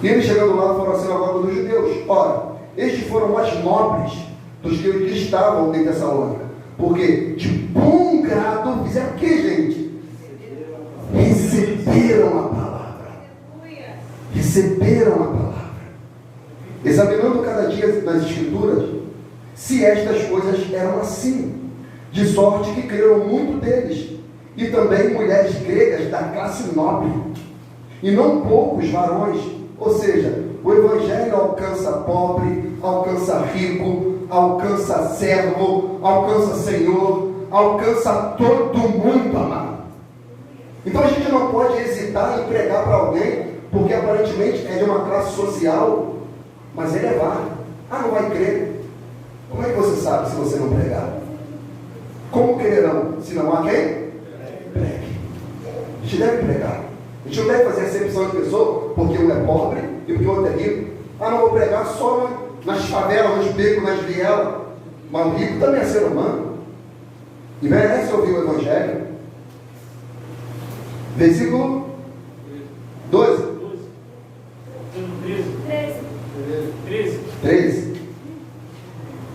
Speaker 1: E eles, chegando lá, foram à sinagoga dos judeus. Ora, estes foram mais nobres dos que estavam em Tessalônica, porque de bom grado fizeram o que, gente? Receberam a palavra. Receberam a palavra. Examinando cada dia nas Escrituras, se estas coisas eram assim, de sorte que creram muito deles, e também mulheres gregas da classe nobre, e não poucos varões. Ou seja, o Evangelho alcança pobre, alcança rico, alcança servo, alcança senhor, alcança todo mundo, amado. Então a gente não pode hesitar em pregar para alguém, porque aparentemente é de uma classe social mais elevada. Ah, não vai crer. Como é que você sabe se você não pregar? Como crerão se não há quem? Pregue. A gente deve pregar. A gente não deve fazer acepção de pessoa porque um é pobre e porque o outro é rico. Ah, não vou pregar só nas favelas, nos becos, nas vielas. Mas o rico também é ser humano e merece ouvir o Evangelho. Versículo 12. 13.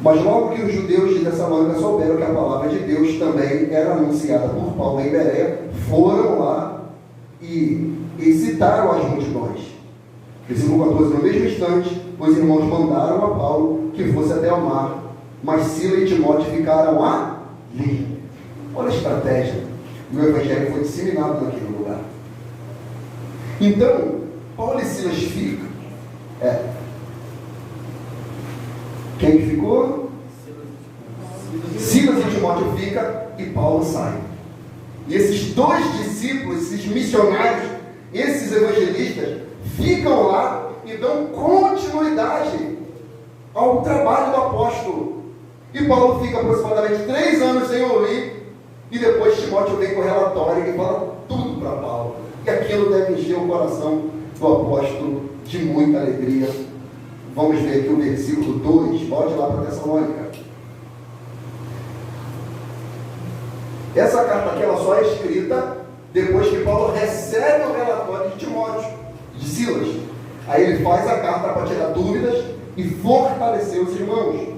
Speaker 1: Mas logo que os judeus de Tessalônica souberam que a palavra de Deus também era anunciada por Paulo em Bereia, foram lá e excitaram as multidões. Versículo 14. No mesmo instante, os irmãos mandaram a Paulo que fosse até o mar, mas Sila e Timóteo ficaram ali. Olha a estratégia. E o Evangelho foi disseminado naquele lugar. Então, Paulo e Silas ficam. Quem que ficou? Silas e Timóteo fica e Paulo sai. E esses dois discípulos, esses missionários, esses evangelistas, ficam lá e dão continuidade ao trabalho do apóstolo. E Paulo fica aproximadamente 3 anos sem ouvir, e depois Timóteo vem com o relatório e fala tudo para Paulo. E aquilo deve encher o coração do apóstolo de muita alegria. Vamos ver aqui o versículo 2, pode ir lá para Tessalônica. Essa carta aqui ela só é escrita depois que Paulo recebe o relatório de Timóteo, de Silas. Aí ele faz a carta para tirar dúvidas e fortalecer os irmãos.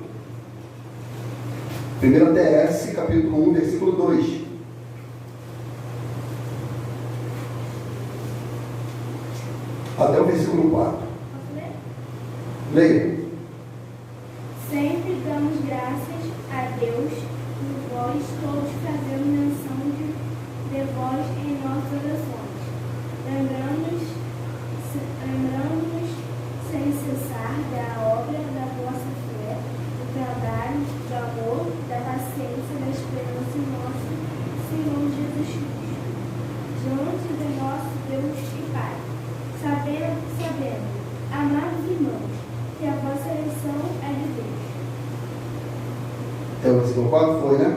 Speaker 1: 1 TS, capítulo 1, versículo 2. Até o versículo 4. Leia.
Speaker 6: Sempre damos graças a Deus por vós todos, fazendo menção de vós em nossas orações, lembrando-nos sem cessar da obra da vossa fé, do trabalho, do amor, da paciência, da esperança em nosso Senhor Jesus Cristo, diante do nosso Deus e Pai, sabendo, amados irmãos, que a vossa eleição é de Deus.
Speaker 1: Então, o versículo 4 foi, né?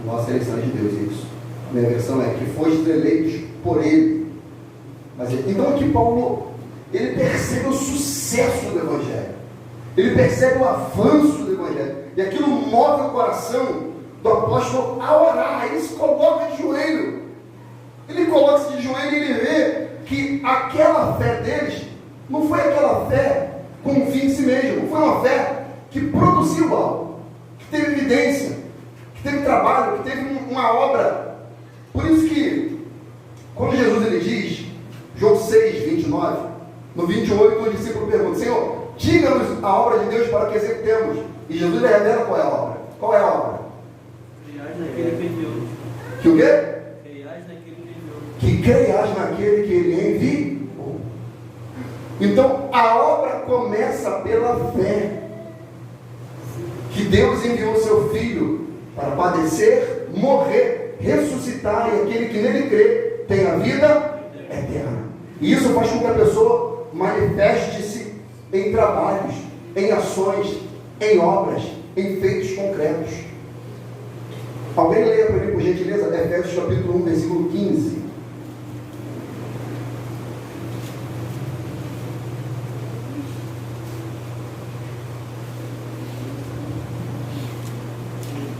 Speaker 1: A nossa eleição é de Deus, isso. A minha versão é que fostes eleitos por Ele. Então aqui Paulo, ele percebe o sucesso do Evangelho. Ele percebe o avanço do Evangelho. E aquilo move o coração do apóstolo a orar. Ele se coloca de joelho. Ele coloca-se de joelho e ele vê que aquela fé deles não foi aquela fé com um fim em si mesmo. Foi uma fé que produziu algo, que teve evidência, que teve trabalho, que teve uma obra. Por isso que, quando Jesus ele diz, João 6, 29, no 28, o discípulo pergunta: Senhor, diga-nos a obra de Deus para que executemos. E Jesus lhe revela qual é a obra. Qual é a obra?
Speaker 5: Creiais naquele que enviou.
Speaker 1: Que o quê?
Speaker 5: Creiais naquele que enviou.
Speaker 1: Que creias naquele que ele enviou. Então, a obra começa pela fé. Que Deus enviou seu Filho para padecer, morrer, ressuscitar, e aquele que nele crê tem a vida eterna. E isso faz com que a pessoa manifeste-se em trabalhos, em ações, em obras, em feitos concretos. Alguém leia para mim, por gentileza, Efésios capítulo 1, versículo 15.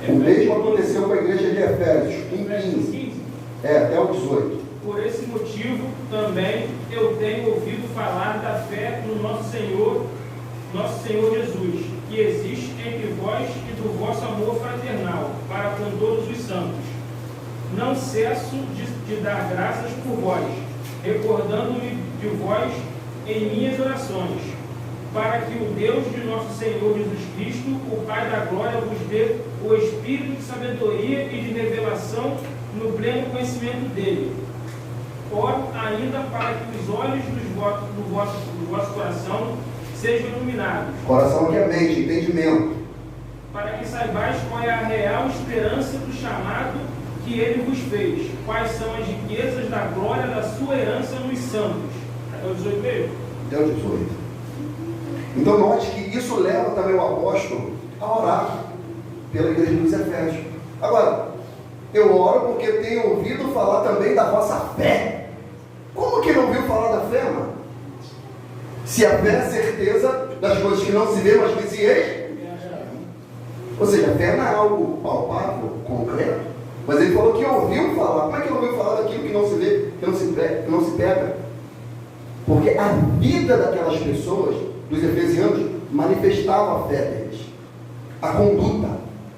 Speaker 1: O mesmo aconteceu com a igreja de Efésios, 1:15. Até o 18.
Speaker 7: Por esse motivo, também eu tenho ouvido falar da fé no nosso Senhor Jesus, que existe entre vós e do vosso amor fraternal para com todos os santos. Não cesso de dar graças por vós, recordando-me de vós em minhas orações, para que o Deus de nosso Senhor Jesus Cristo, o Pai da glória, vos dê o espírito de sabedoria e de revelação no pleno conhecimento dele. Oro ainda para que os olhos do vosso coração sejam iluminados.
Speaker 1: Coração aqui é mente, entendimento.
Speaker 7: para que saibais qual é a real esperança do chamado que ele vos fez, quais são as riquezas da glória da sua herança nos santos. Até o 18 mesmo?
Speaker 1: Até o 18. Então note que isso leva também o apóstolo a orar pela igreja dos Efésios. Agora, eu oro porque tenho ouvido falar também da vossa fé. Como que não ouviu falar da fé, mano? Se a fé é a certeza das coisas que não se vê, mas que se é. Ou seja, a fé não é algo palpável, concreto. Mas ele falou que ouviu falar. Como é que ele ouviu falar daquilo que não se vê, que não se pega? Porque a vida daquelas pessoas, dos efesianos, manifestava a fé deles. A conduta,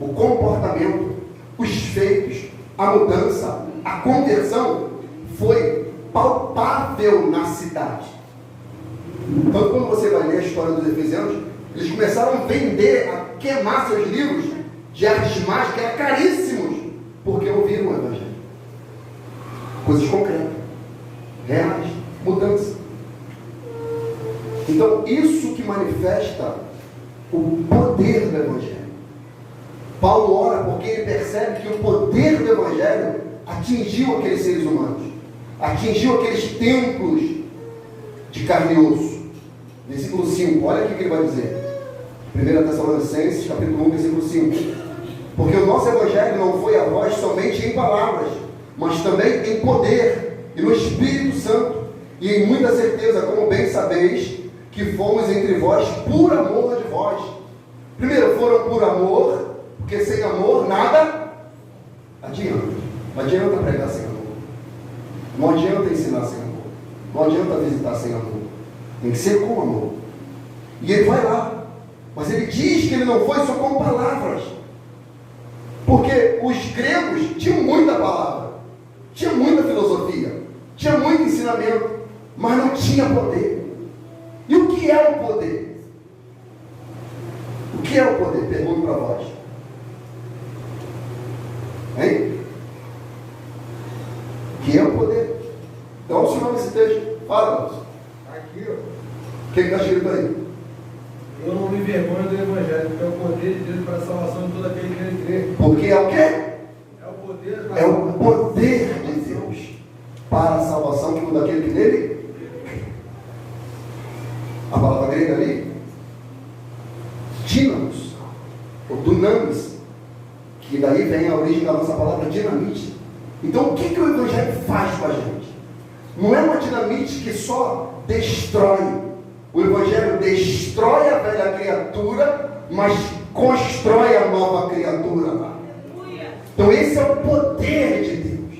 Speaker 1: o comportamento, os feitos, a mudança, a conversão foi palpável na cidade. Então, quando você vai ler a história dos efesianos, eles começaram a vender, a queimar seus livros de artes mágicas, que eram caríssimos, porque ouviram o Evangelho. Coisas concretas, reais, mudança. Então, isso que manifesta o poder do Evangelho. Paulo ora porque ele percebe que o poder do Evangelho atingiu aqueles seres humanos, atingiu aqueles templos de carne e osso. Versículo 5, olha o que ele vai dizer. 1 Tessalonicenses, capítulo 1, versículo 5. Porque o nosso Evangelho não foi a vós somente em palavras, mas também em poder e no Espírito Santo, e em muita certeza, como bem sabeis, que fomos entre vós por amor de vós. Primeiro, foram por amor, porque sem amor nada adianta. Não adianta pregar sem amor. Não adianta ensinar sem amor. Não adianta visitar sem amor. Tem que ser com amor. E ele vai lá. Mas ele diz que ele não foi só com palavras. Porque os gregos tinham muita palavra. Tinha muita filosofia. Tinha muito ensinamento. Mas não tinha poder. E o que é o poder? O que é o poder? Pergunto para vós. Hein? O que é o poder? Então, vamos ensinar esse texto. Fala, Deus.
Speaker 2: Aqui, ó.
Speaker 1: O que está escrito aí?
Speaker 2: Eu não me envergonho do Evangelho, porque é o poder de Deus para a salvação de todo aquele que nele crê.
Speaker 1: Porque é o quê?
Speaker 2: É o poder para
Speaker 1: É o poder de Deus para a salvação de todo aquele que nele. A palavra grega ali, dínamos, ou dunamis, que daí vem a origem da nossa palavra dinamite. Então, o que o Evangelho faz com a gente? Não é uma dinamite que só destrói. O Evangelho destrói a velha criatura, mas constrói a nova criatura. Então, esse é o poder de Deus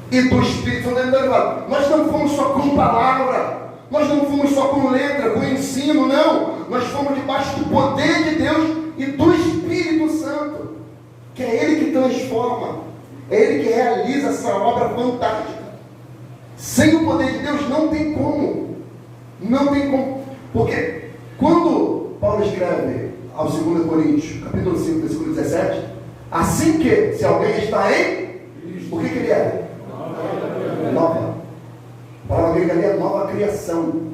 Speaker 1: e do Espírito Santo. Nós não fomos só com palavra. Nós não fomos só com letra, com ensino, não. Nós fomos debaixo do poder de Deus e do Espírito Santo, que é Ele que transforma, é Ele que realiza essa obra fantástica. Sem o poder de Deus não tem como. Não tem como. Porque quando Paulo escreve ao 2 Coríntios, capítulo 5, versículo 17, assim que, se alguém está em, o que ele é? Nova. A palavra grega ali é nova criação.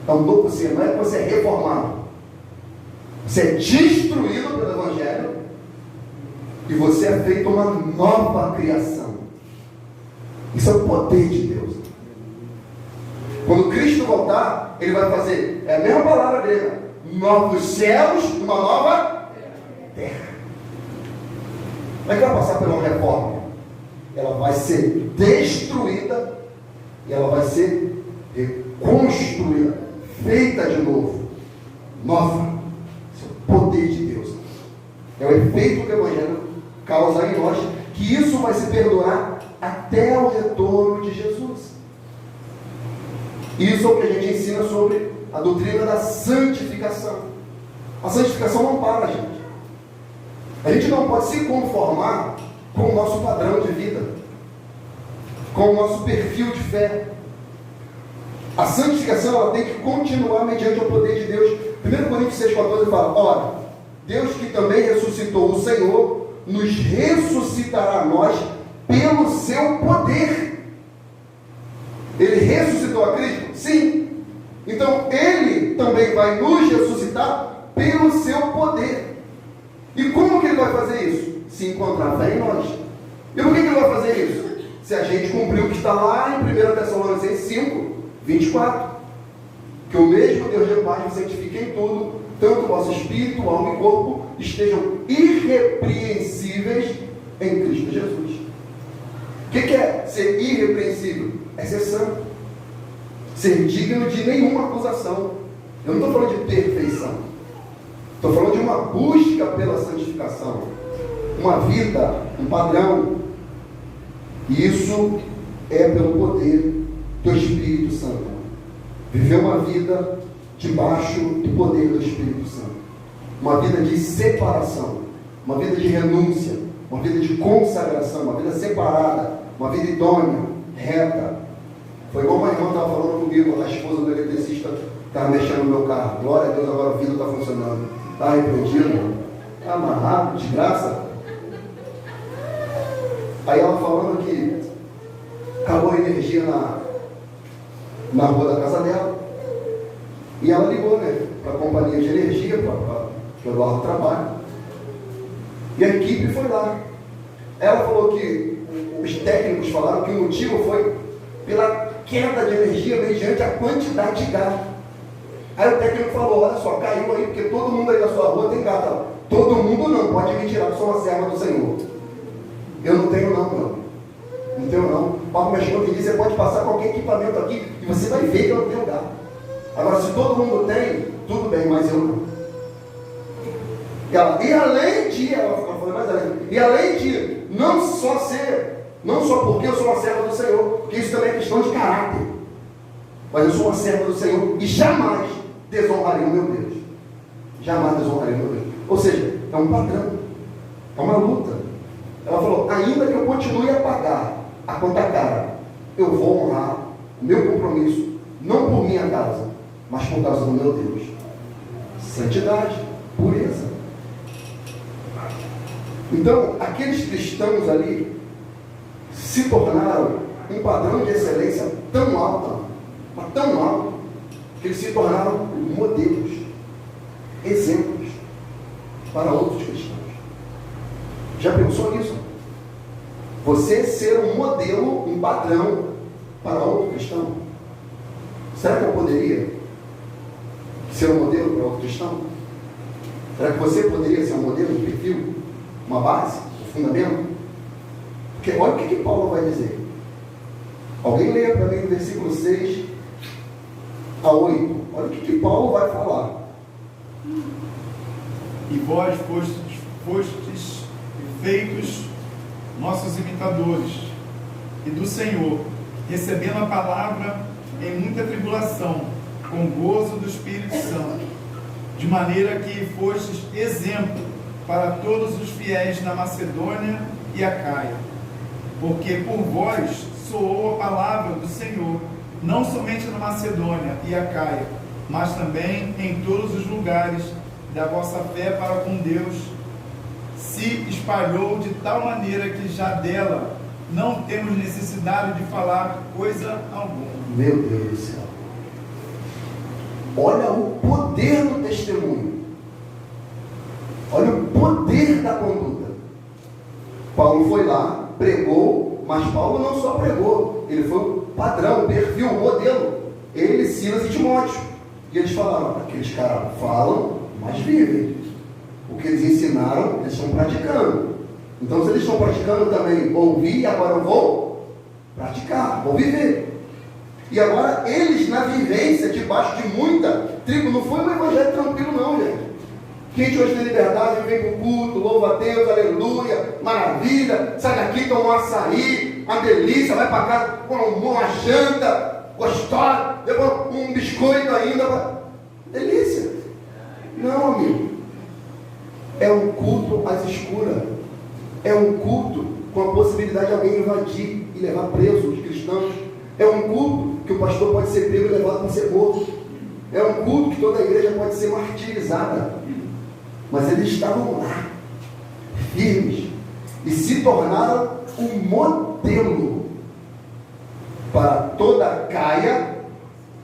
Speaker 1: Então, você não é que você é reformado. Você é destruído pelo Evangelho e você é feito uma nova criação. Isso é o poder de Deus. Quando Cristo voltar, Ele vai fazer, é a mesma palavra grega, novos céus, uma nova terra. Como é que vai passar por uma reforma? Ela vai ser destruída e ela vai ser reconstruída, feita de novo, nova. Esse é o poder de Deus. É o efeito que o Evangelho causa em nós, que isso vai se perdurar até o retorno de Jesus. Isso é o que a gente ensina sobre a doutrina da santificação. A santificação não para, gente. A gente não pode se conformar com o nosso padrão de vida, com o nosso perfil de fé. A santificação ela tem que continuar mediante o poder de Deus. 1 Coríntios 6,14 fala: ora, Deus que também ressuscitou o Senhor, nos ressuscitará a nós pelo seu poder. Ele ressuscitou a Cristo? Sim. Então Ele também vai nos ressuscitar pelo seu poder. E como que ele vai fazer isso? Se encontrar fé em nós. E por que ele vai fazer isso? Se a gente cumprir o que está lá em 1 Tessalonicenses 5, 24. Que o mesmo Deus de paz vos santifique em tudo, tanto o vosso espírito, alma e corpo estejam irrepreensíveis em Cristo Jesus. O que é ser irrepreensível? É ser santo. Ser digno de nenhuma acusação. Eu não estou falando de perfeição. Estou falando de uma busca pela santificação. Uma vida, um padrão. E isso é pelo poder do Espírito Santo. Viver uma vida debaixo do poder do Espírito Santo. Uma vida de separação. Uma vida de renúncia. Uma vida de consagração. Uma vida separada. Uma vida idônea, reta. Foi igual uma irmã estava falando comigo, a esposa do eletricista estava mexendo no meu carro. Glória a Deus, agora o vidro está funcionando. Está arrependido? Está amarrado, de graça. Aí ela falando que acabou a energia na rua da casa dela. E ela ligou, né, para a companhia de energia, para o Eduardo trabalho. E a equipe foi lá. Ela falou que os técnicos falaram que o motivo foi pela queda de energia mediante a quantidade de gato. Aí o técnico falou, olha só, caiu aí, porque todo mundo aí na sua rua tem gato. Todo mundo não, pode me tirar, eu sou uma serva do Senhor. Eu não tenho não. Não tenho não. O Paulo me achou que disse, você pode passar qualquer equipamento aqui e você vai ver que eu não tenho gato. Agora, se todo mundo tem, tudo bem, mas eu não. E além de, ela falou mais além, e além de não só porque eu sou uma serva do Senhor, porque isso também é questão de caráter, mas eu sou uma serva do Senhor e jamais desonrarei o meu Deus. Jamais desonrarei o meu Deus. Ou seja, é um padrão, é uma luta. Ela falou, ainda que eu continue a pagar a conta cara, eu vou honrar o meu compromisso, não por minha causa, mas por causa do meu Deus. Santidade, pureza. Então, aqueles cristãos ali se tornaram um padrão de excelência tão alto, mas tão alto, que eles se tornaram modelos, exemplos para outros cristãos. Já pensou nisso? Você ser um modelo, um padrão para outro cristão? Será que eu poderia ser um modelo para outro cristão? Será que você poderia ser um modelo, um perfil, uma base, um fundamento? Porque olha o que Paulo vai dizer. Alguém leia para mim o versículo 6 a 8. Olha o que Paulo vai falar.
Speaker 3: E vós fostes feitos nossos imitadores e do Senhor, recebendo a palavra em muita tribulação, com gozo do Espírito Santo, de maneira que fostes exemplo para todos os fiéis na Macedônia e Acaia, porque por vós soou a palavra do Senhor, não somente na Macedônia e Acaia, mas também em todos os lugares da vossa fé para com Deus se espalhou de tal maneira que já dela não temos necessidade de falar coisa alguma.
Speaker 1: Meu Deus do céu. Olha o poder do testemunho. Olha o poder da conduta. Paulo foi lá, pregou, mas Paulo não só pregou, ele foi o padrão, o perfil, o modelo. Ele, Silas e Timóteo. E eles falaram, aqueles caras falam, mas vivem. O que eles ensinaram, eles estão praticando. Então, se eles estão praticando também, ouvi, agora eu vou praticar, vou viver. E agora, eles na vivência, debaixo de muita tribo, não foi um evangelho tranquilo não, gente. Gente hoje tem liberdade, vem para o culto, louva a Deus, aleluia, maravilha, sai daqui, toma um açaí, uma delícia, vai para casa, com uma janta gostosa, depois um biscoito ainda, delícia. Não, amigo. É um culto às escuras. É um culto com a possibilidade de alguém invadir e levar preso os cristãos. É um culto que o pastor pode ser pego e levado para ser morto. É um culto que toda a igreja pode ser martirizada. Mas eles estavam lá, firmes, e se tornaram um modelo para toda a Caia,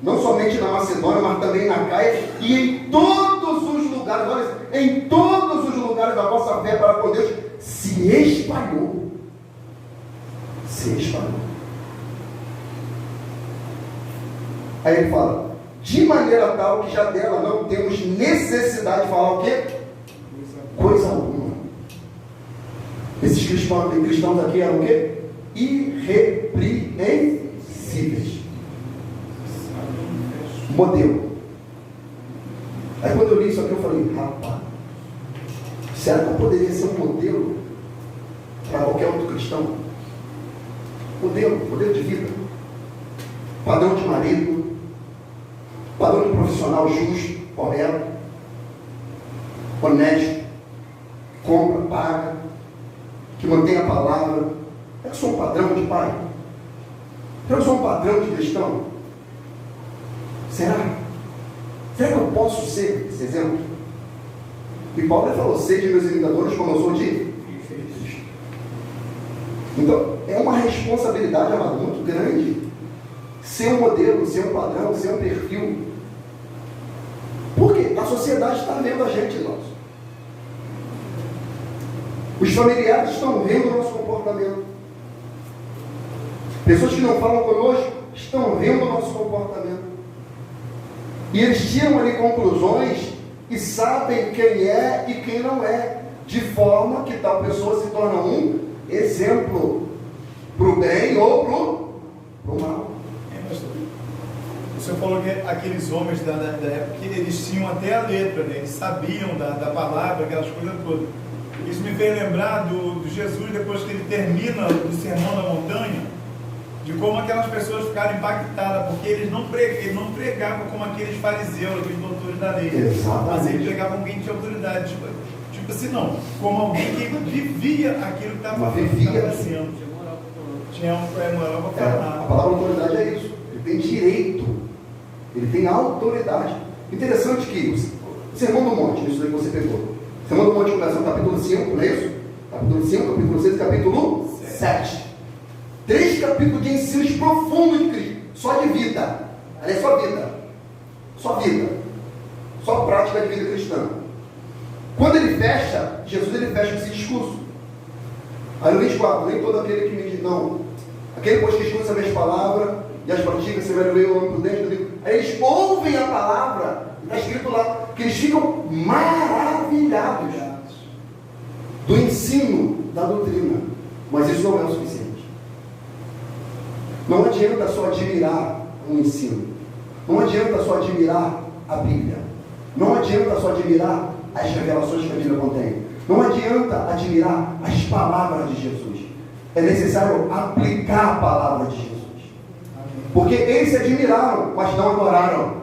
Speaker 1: não somente na Macedônia, mas também na Caia, e em todos os lugares lugares, olha, em todos os lugares da vossa fé para com Deus se espalhou. Se espalhou. Aí ele fala, de maneira tal que já dela não temos necessidade de falar o quê? Coisa alguma. Esses cristãos aqui eram o quê? Irrepreensíveis. Modelo. Aí quando eu li isso aqui eu falei, rapaz, será que eu poderia ser um modelo para qualquer outro cristão? Modelo de vida. Padrão de marido, padrão de profissional justo, correto, honesto, compra, paga, que mantém a palavra. Será que eu sou um padrão de pai? Será que eu sou um padrão de cristão? Será? Será que eu posso ser esse exemplo? E Paulo falou, sede meus imitadores como eu sou de Cristo. Então, é uma responsabilidade, amado, muito grande ser um modelo, ser um padrão, ser um perfil. Por quê? A sociedade está vendo a gente, irmãos. Os familiares estão vendo o nosso comportamento. Pessoas que não falam conosco estão vendo o nosso comportamento. E eles tiram ali conclusões e sabem quem é e quem não é, de forma que tal pessoa se torna um exemplo para o bem ou para o mal.
Speaker 3: O senhor falou que aqueles homens da época, eles tinham até a letra, né? Eles sabiam da palavra, aquelas coisas todas. Isso me fez lembrar do Jesus, depois que ele termina o Sermão da Montanha, de como aquelas pessoas ficaram impactadas, porque eles não pregavam como aqueles fariseus, aqueles doutores da lei.
Speaker 1: Exatamente.
Speaker 3: Mas eles pregavam alguém que tinha autoridade, tipo assim, não, como alguém que vivia aquilo que estava sendo. Tinha moral para falar.
Speaker 1: A palavra autoridade é isso. Ele tem direito, ele tem autoridade. Interessante que o Sermão do Monte, isso aí que você pegou. O Sermão do Monte começa no capítulo 5, não é isso? Capítulo 5, capítulo 6 e capítulo 7. 3 capítulos de ensinos profundos de Cristo, só de vida. Ali é só vida. Só vida. Só prática de vida cristã. Quando ele fecha, Jesus ele fecha esse discurso. Aí no 24, nem todo aquele que me diz, não. Aquele pois que escuta as minhas palavras e as pratica, você vai ler o homem prudente. Aí eles ouvem a palavra, está escrito lá, que eles ficam maravilhados do ensino, da doutrina. Mas isso não é o suficiente. Não adianta só admirar o ensino. Não adianta só admirar a Bíblia. Não adianta só admirar as revelações que a Bíblia contém. Não adianta admirar as palavras de Jesus. É necessário aplicar a palavra de Jesus. Porque eles se admiraram, mas não adoraram.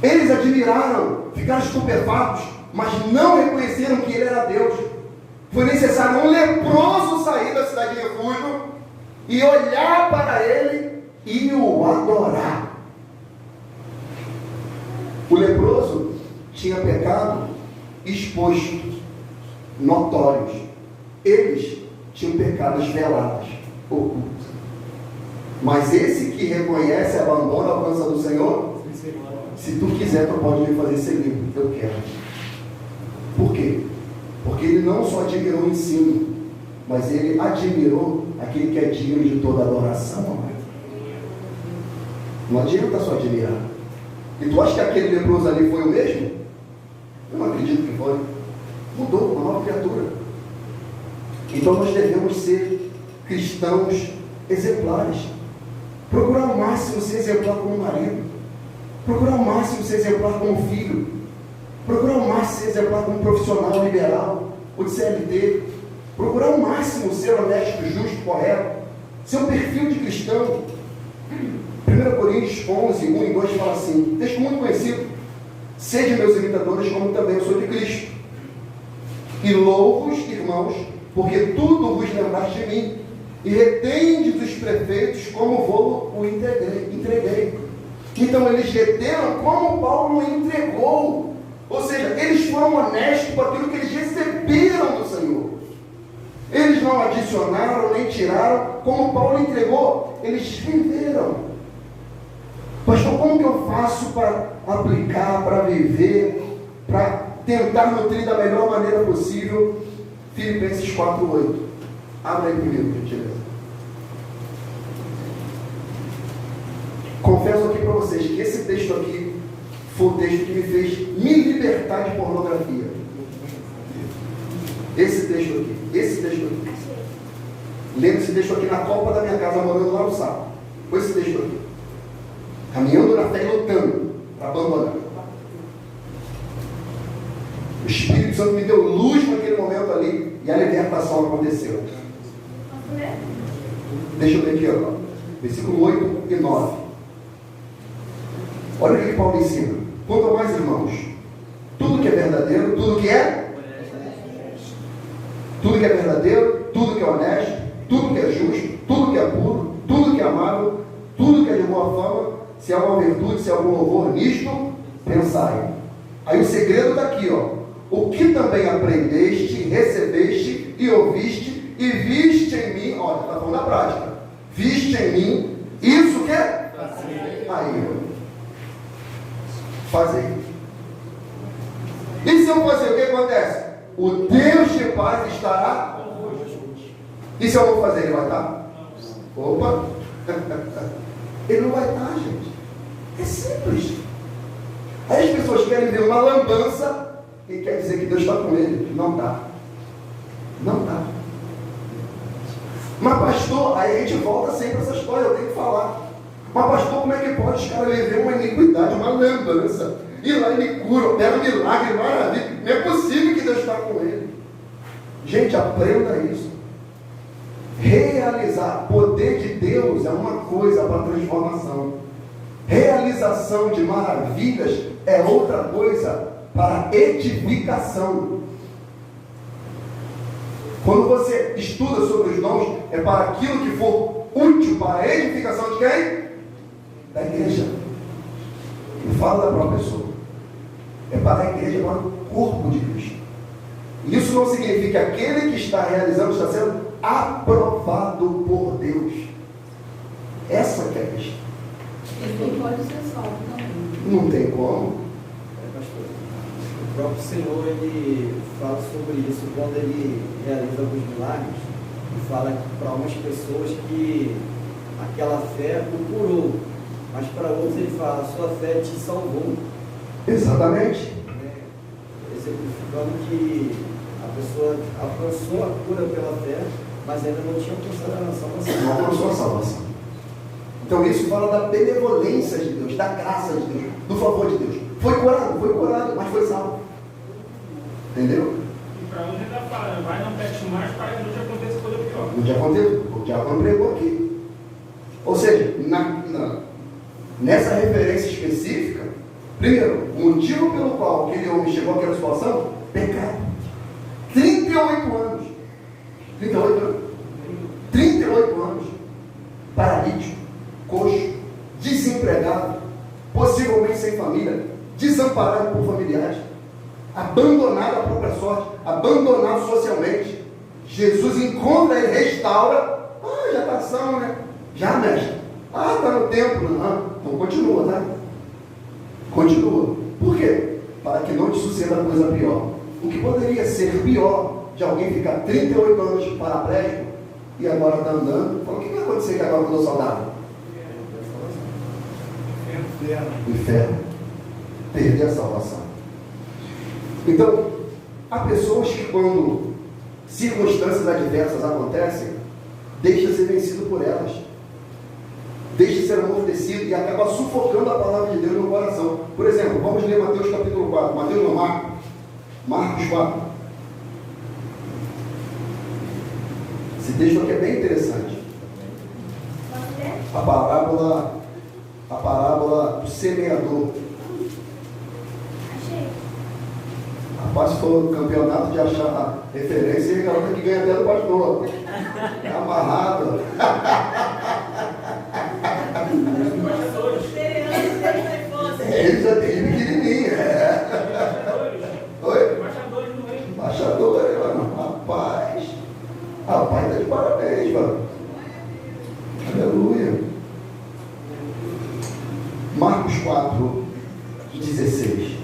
Speaker 1: Eles admiraram, ficaram estupefatos, mas não reconheceram que ele era Deus. Foi necessário um leproso sair da cidade de refúgio e olhar para ele e o adorar. O leproso tinha pecado exposto, notórios. Eles tinham pecados velados, ocultos. Mas esse que reconhece, abandona, alcança do Senhor, se tu quiser, tu pode me fazer ser livre. Eu quero. Por quê? Porque ele não só admirou o ensino, mas ele admirou aquele que é digno de toda adoração. Não adianta só admirar. E tu acha que aquele leproso ali foi o mesmo? Eu não acredito que foi. Mudou, uma nova criatura. Então nós devemos ser cristãos exemplares. Procurar ao máximo ser exemplar como marido. Procurar ao máximo ser exemplar como filho. Procurar ao máximo ser exemplar como profissional liberal ou de CLT. Procurar ao máximo ser honesto, justo, correto. Ser um perfil de cristão. 1 Coríntios 11, 1 e 2 fala assim, texto muito conhecido: sede meus imitadores, como também eu sou de Cristo. E louvo-os, irmãos, porque tudo vos lembraste de mim, e retendes os prefeitos como vou o entreguei. Então eles reteram como Paulo entregou. Ou seja, eles foram honestos com aquilo que eles receberam do Senhor. Eles não adicionaram nem tiraram, como Paulo entregou, eles viveram. Pastor, como que eu faço para aplicar, para viver para tentar nutrir da melhor maneira possível Filipenses 4:8. Abra aí comigo, por gentileza. Confesso aqui para vocês que esse texto aqui foi o texto que me fez me libertar de pornografia. Esse texto aqui. Lendo esse texto aqui na copa da minha casa, morando lá no Saco. Foi esse texto aqui. Caminhando na fé e lutando para abandonar. O Espírito Santo me deu luz naquele momento ali e a libertação aconteceu. Deixa eu ler aqui, ó. Versículo 8 e 9. Olha o que Paulo ensina. Quanto mais, irmãos, tudo que é verdadeiro, tudo que é verdadeiro, tudo que é honesto, tudo que é justo, tudo que é puro, tudo que é amável, tudo que é de boa fama, se há uma virtude, se há algum louvor, nisto pensai. Aí o segredo está aqui, ó. O que também aprendeste, recebeste e ouviste e viste em mim, olha, está falando da prática. Viste em mim, isso que é? Aí, ó. Fazer. E se eu fazer, o que acontece? O Deus de paz estará convosco. E se eu vou fazer, ele vai estar? Opa! Ele não vai estar, gente. É simples. Aí as pessoas querem ver uma lambança e quer dizer que Deus está com ele. Não está. Não está. Mas pastor, aí a gente volta sempre a essa história, eu tenho que falar. Mas pastor, como é que pode os caras viver uma iniquidade, uma lambança? E lá ele cura, opera milagre, maravilha. Não é possível que Deus está com ele. Gente, aprenda isso. Realizar, poder de Deus é uma coisa para transformação. Realização de maravilhas é outra coisa para edificação. Quando você estuda sobre os dons, é para aquilo que for útil para a edificação de quem? Da igreja. Não fala da própria pessoa. É para a igreja, para o corpo de Cristo. Isso não significa que aquele que está realizando está sendo aprovado por Deus. Essa que é a questão.
Speaker 6: Ele pode ser salvo também.
Speaker 1: Não tem como.
Speaker 4: Pastor, o próprio Senhor, ele fala sobre isso quando ele realiza alguns milagres. Ele fala para umas pessoas que aquela fé o curou, mas para outros ele fala, a sua fé te salvou.
Speaker 1: Exatamente.
Speaker 4: Exemplificando que a pessoa alcançou a cura pela fé, mas ainda não tinha alcançado a salvação.
Speaker 1: Não alcançou a salvação. Então isso fala da benevolência de Deus, da graça de Deus, do favor de Deus. Foi curado, mas foi salvo. Entendeu?
Speaker 7: E para onde ele está falando, vai não peque mais para que não te aconteça coisa pior.
Speaker 1: O diácono pregou aqui. Ou seja, nessa referência específica, primeiro, o motivo pelo qual aquele homem chegou àquela situação, pecado. 38 anos. 38 anos. Paralítico, coxo, desempregado, possivelmente sem família, desamparado por familiares, abandonado à própria sorte, abandonado socialmente. Jesus encontra ele, restaura. Já está são, né? Já, mestre. Está no templo. Não. Então continua, tá? Continua. Por quê? Para que não te suceda coisa pior. O que poderia ser pior de alguém ficar 38 anos paraplégico e agora está andando? Fala, o que vai acontecer que agora mudou saudável? Inferno. Perder a salvação. Então, há pessoas que quando circunstâncias adversas acontecem, deixa ser vencido por elas. Deixa ser amortecido e acaba sufocando a palavra de Deus no coração. Por exemplo, vamos ler Mateus capítulo 4. Mateus não, Marcos 4. Esse texto aqui é bem interessante. A parábola do semeador.
Speaker 6: Achei.
Speaker 1: Rapaz, se for campeonato de achar referência, ele garota que ganha até do pastor. É amarrado. Ele já tem pequenininho. Oi? Embaixadores, mano. Rapaz. Rapaz, tá de parabéns, mano. Aleluia. Marcos 4, 16.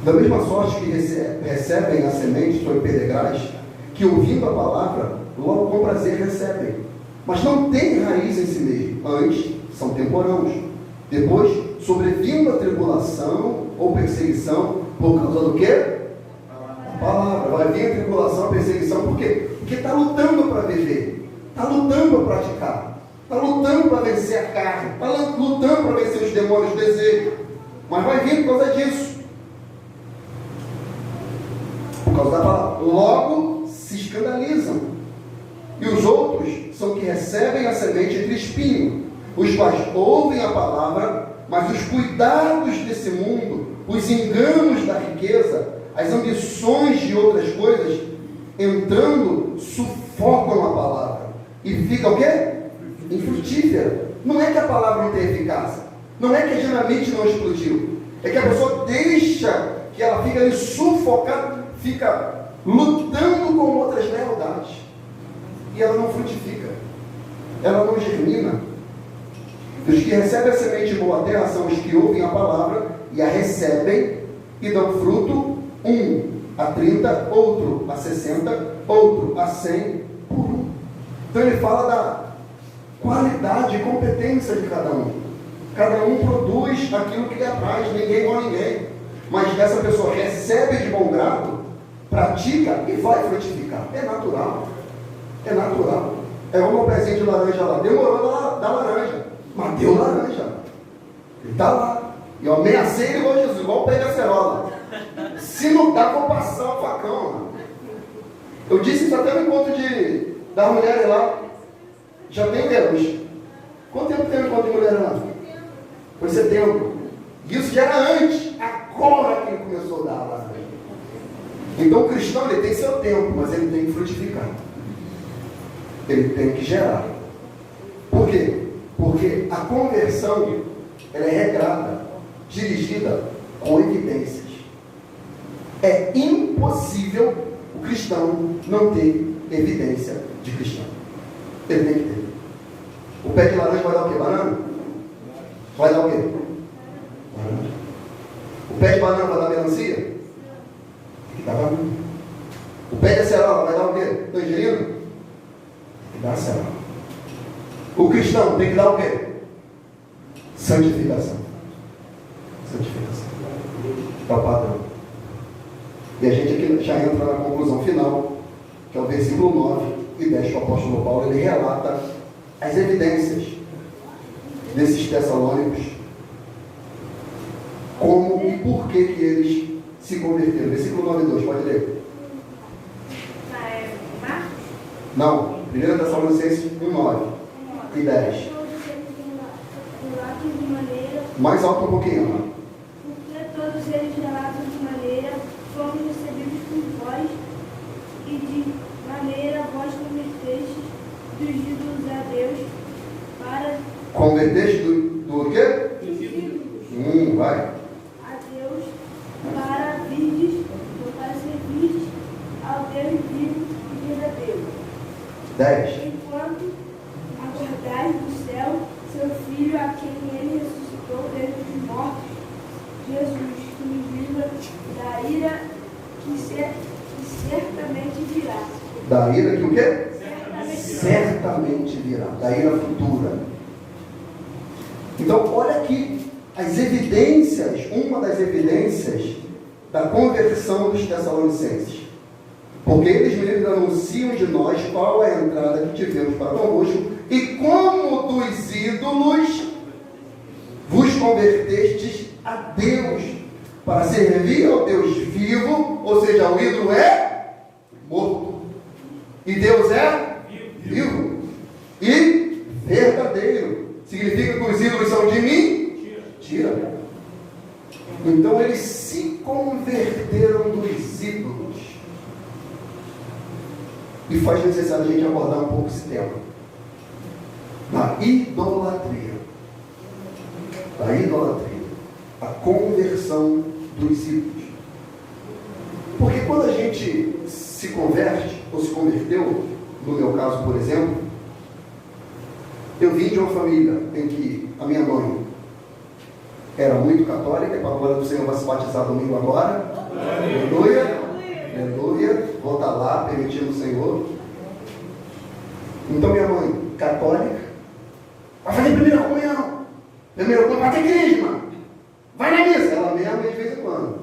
Speaker 1: Da mesma sorte que recebem a semente sobre pedregais, que ouvindo a palavra, logo com prazer recebem, mas não têm raiz em si mesmo, antes são temporãos. Depois, sobrevindo a tribulação ou perseguição, por causa do quê? A palavra. Vai vir a tribulação, a perseguição, por quê? Porque está lutando para viver, está lutando para praticar, está lutando para vencer a carne, está lutando para vencer os demônios, os desejos, mas vai vir por causa disso, por causa da palavra. Logo se escandalizam, e os outros são que recebem a semente entre espinho, os quais ouvem a palavra, mas os cuidados desse mundo, os enganos da riqueza, as ambições de outras coisas, entrando, sufocam a palavra, e fica o quê? Infrutífera. Não é que a palavra não tem eficácia, não é que a dinamite não explodiu, é que a pessoa deixa que ela fica ali sufocada, fica lutando com outras lealdades, e ela não frutifica, ela não germina. Os que recebem a semente em boa terra são os que ouvem a palavra e a recebem e dão fruto, um a 30, outro a 60, outro a 100 por um. Então ele fala da qualidade e competência de cada um. Cada um produz aquilo que lhe apraz, ninguém igual a ninguém. Mas essa pessoa recebe de bom grado, pratica e vai frutificar. É natural. É natural. É uma pezinha de laranja lá. Demorou da laranja, mas deu laranja. Ele está lá. E eu ameacei ele igual Jesus, igual o pé de acerola. Se não dá, vou passar o facão. Eu disse isso até no encontro da mulher lá. Já tem Deus. Quanto tempo tem o encontro de mulher lá? Foi setembro. Isso já era antes. Agora que ele começou a dar lá. Então o cristão ele tem seu tempo, mas ele tem que frutificar. Ele tem que gerar. Por quê? Porque a conversão ela é regrada, dirigida com evidências. É impossível o cristão não ter evidência de cristão. Ele tem que ter. O pé de laranja vai dar o quê? Banana? Vai dar o quê? Banana. O pé de banana vai dar melancia? Tem que dar banana. O pé de acerola vai dar o quê? Tangerina? Tem que dar acerola. O cristão tem que dar o quê? Santificação. Santificação. É o padrão. E a gente aqui já entra na conclusão final, que é o versículo 9 e 10 que o apóstolo Paulo ele relata as evidências desses tessalônicos, como e por que eles se converteram. Versículo 9 e 2, pode ler.
Speaker 6: Marcos?
Speaker 1: Não, 1 Tessalonicenses 1, 9 e 10. Mais alto um pouquinho.
Speaker 6: Porque todos eles relatam de maneira fomos recebidos por vós, e de maneira vós convertestes dos ídolos a Deus para...
Speaker 1: Converteste do quê?
Speaker 6: Dos ídolos.
Speaker 1: Vai.
Speaker 6: A Deus para virdes, ou para servirdes ao Deus vivo e verdadeiro.
Speaker 1: 10.
Speaker 6: Enquanto aguardais do céu seu Filho, a quem ele ressuscitou dentre os mortos, Jesus, que nos livra da ira que certamente virá.
Speaker 1: Da ira que o quê?
Speaker 6: Certamente
Speaker 1: virá. Da ira futura. Então, olha aqui as evidências, uma das evidências da conversão dos Tessalonicenses. Porque eles mesmos anunciam de nós qual é a entrada que tivemos para convosco e como dos ídolos vos convertestes a Deus, para servir ao Deus vivo, ou seja, o ídolo é morto, e Deus é vivo e verdadeiro. Significa que os ídolos são de mentira. Então eles se converteram dos ídolos. E faz necessário a gente abordar um pouco esse tema da idolatria. Da idolatria. A conversão dos ídolos. Porque quando a gente se converte, ou se converteu, no meu caso, por exemplo, eu vim de uma família em que a minha mãe era muito católica, para a glória do Senhor vai se batizar domingo agora. Aleluia. Aleluia. Vou estar lá, permitindo o Senhor. Então minha mãe, católica, vai fazer primeira comunhão. Primeira comunhão, vai ter igreja, mano. Vai na missa. Ela mesma de vez em quando.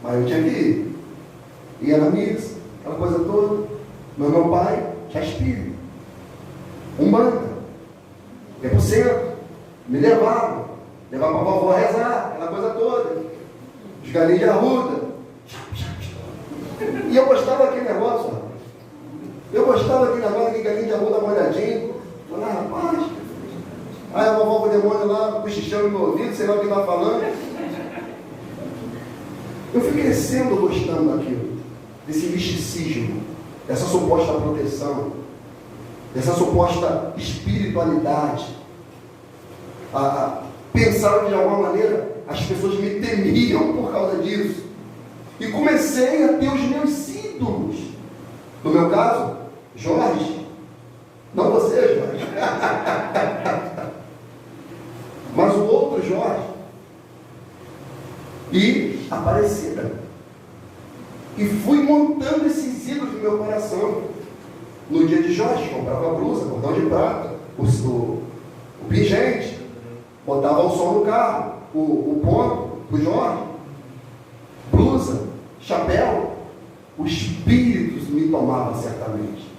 Speaker 1: Mas eu tinha que ir. Ia na missa, aquela coisa toda. Mas meu pai, já espírito. Umbanda. Ia pro centro. Me levava para a vovó rezar, aquela coisa toda. Os galinhos de arruda. E eu gostava daquele negócio, ó. Eu gostava daquele negócio, que galinho de arruda molhadinho. Falei, rapaz. Aí a vovó com o demônio lá, cochichando no meu ouvido, sei lá o que estava falando. Eu fui crescendo gostando daquilo, desse misticismo, dessa suposta proteção, dessa suposta espiritualidade. Pensava que de alguma maneira as pessoas me temiam por causa disso. E comecei a ter os meus ídolos. No meu caso, Jorge. Não você, Jorge. Mas o outro Jorge. E Aparecida. E fui montando esses ídolos no meu coração. No dia de Jorge, comprava a blusa, cordão de prata, o pingente, botava o som no carro, o ponto, o Jorge, blusa, chapéu. O espírito me tomava certamente.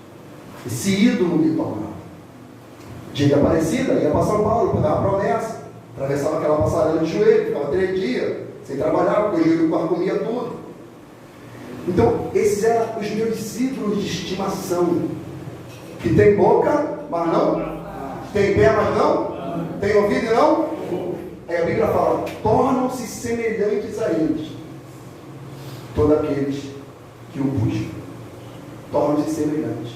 Speaker 1: Esse ídolo me tomava. Dia de Aparecida, ia para São Paulo, pegava a promessa, atravessava aquela passarela de joelho, ficava 3 dias sem trabalhar, porque o joelho quase comia tudo. Então, esses eram os meus ídolos de estimação. Que tem boca, mas não. Tem pé, mas não. Tem ouvido e não. Aí a Bíblia fala, tornam-se semelhantes a eles. Todos aqueles que o buscam. Tornam-se semelhantes.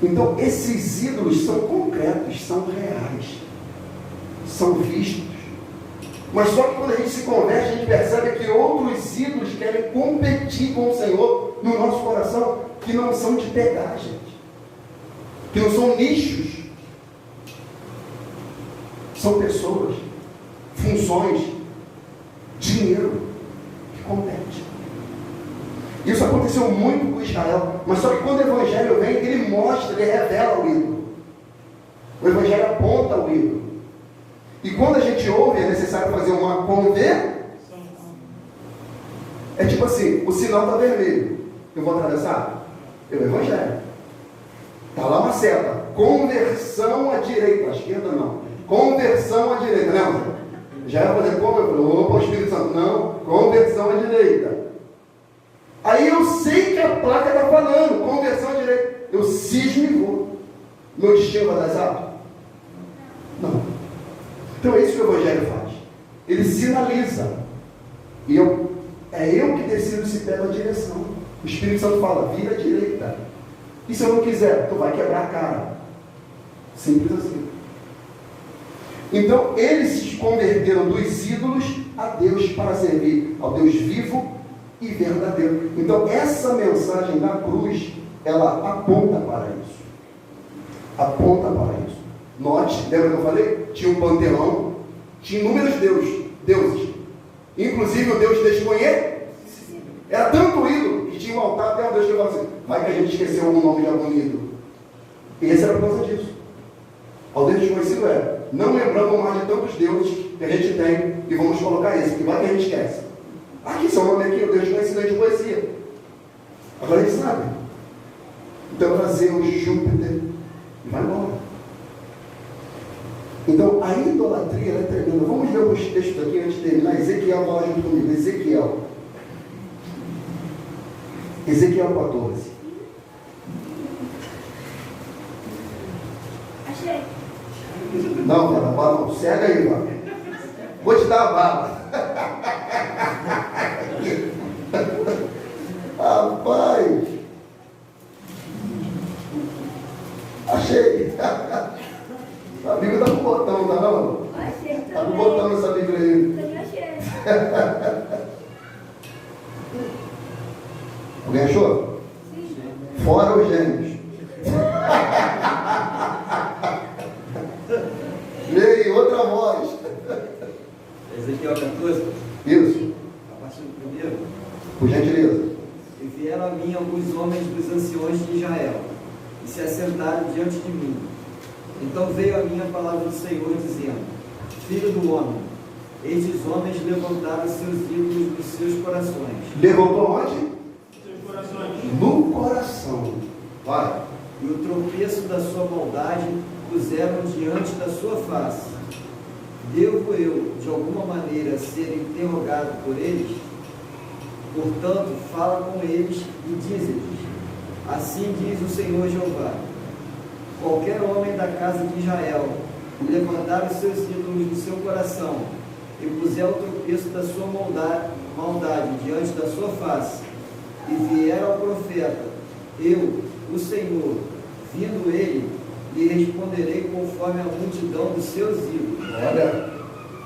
Speaker 1: Então, esses ídolos são concretos, são reais. São vistos. Mas só que quando a gente se converte, a gente percebe que outros ídolos querem competir com o Senhor no nosso coração, que não são de pegar, gente. Que não são nichos. São pessoas, funções, dinheiro que compete. Isso aconteceu muito com Israel. Mas só que quando o Evangelho vem, ele mostra, ele revela o ídolo. O Evangelho aponta o ídolo. E quando a gente ouve, é necessário fazer uma conversão. É tipo assim, o sinal está vermelho. Eu vou atravessar? É o Evangelho. Está lá uma seta. Conversão à direita. À esquerda não. Conversão à direita. Lembra? Já era fazer como? Eu falei, opa, o Espírito Santo. Não. Conversão à direita. Aí eu sei que a placa está falando. Conversão à direita. Eu cismo e vou. Meu destino vai dar exato? Não. Então é isso que o Evangelho faz. Ele sinaliza. E é eu que decido se pega a direção. O Espírito Santo fala, vira à direita. E se eu não quiser, tu vai quebrar a cara. Simples assim. Então eles se converteram dos ídolos a Deus para servir ao Deus vivo e verdadeiro. Então essa mensagem da cruz, ela aponta para isso. Aponta para isso. Note, lembra que eu falei? Tinha um panteão, tinha inúmeros deuses. Inclusive o Deus desconhecido. Era tanto ídolo que tinha um altar até o Deus que falava assim, vai que a gente esqueceu o nome de algum ídolo. E esse era por causa disso. Ao Deus desconhecido não lembramos mais de tantos deuses que a gente tem e vamos colocar esse, que vai que a gente esquece. Aqui, seu nome aqui, o Deus desconhecido a gente conhecia. Agora a gente sabe. Então trazer o Júpiter e vai embora. Então, a idolatria é tremenda. Vamos ver alguns textos aqui antes de terminar. Ezequiel, vai lá junto comigo. Ezequiel 14.
Speaker 6: Achei.
Speaker 1: Não, cara, não. Cega aí, mano. Vou te dar a bala. Rapaz. Achei. A Bíblia está com o botão, tá não?
Speaker 6: Achei.
Speaker 1: Está com o botão nessa Bíblia aí.
Speaker 6: Também achei.
Speaker 1: Alguém achou?
Speaker 6: Sim.
Speaker 1: Fora os gêmeos. Leia outra voz.
Speaker 4: Ezequiel 14,
Speaker 1: Isso,
Speaker 4: a partir do primeiro.
Speaker 1: por gentileza.
Speaker 4: E vieram a mim alguns homens dos anciões de Israel, e se assentaram diante de mim. Então veio a mim a palavra do Senhor, dizendo: Filho do homem, estes homens levantaram seus ídolos dos seus corações.
Speaker 1: Levantou onde?
Speaker 7: Seus corações.
Speaker 1: No coração. Vai.
Speaker 4: E o tropeço da sua maldade puseram diante da sua face. Devo eu, de alguma maneira, ser interrogado por eles? Portanto, fala com eles e dize-lhes: Assim diz o Senhor Jeová: Qualquer homem da casa de Israel levantar os seus ídolos do seu coração e puser o tropeço da sua maldade diante da sua face, e vier ao profeta, eu, o Senhor, vindo ele, lhe responderei conforme a multidão dos seus ídolos,
Speaker 1: Olha,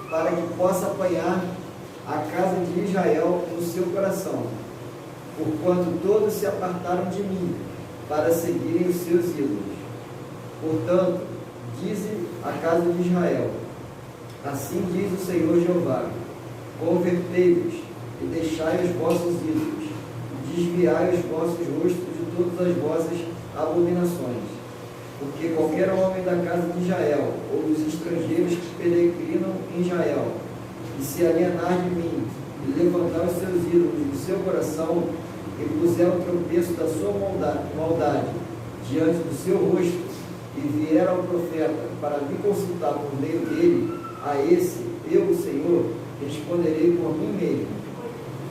Speaker 4: para que possa apanhar a casa de Israel no seu coração, porquanto todos se apartaram de mim para seguirem os seus ídolos. Portanto, dize a casa de Israel: Assim diz o Senhor Jeová: Convertei-vos e deixai os vossos ídolos, desviai os vossos rostos de todas as vossas abominações. Porque qualquer homem da casa de Israel, ou dos estrangeiros que peregrinam em Israel, e se alienar de mim, e levantar os seus ídolos do seu coração, e puser o tropeço da sua maldade diante do seu rosto, e vier ao profeta para me consultar por meio dele, a esse, eu, o Senhor, responderei por mim mesmo,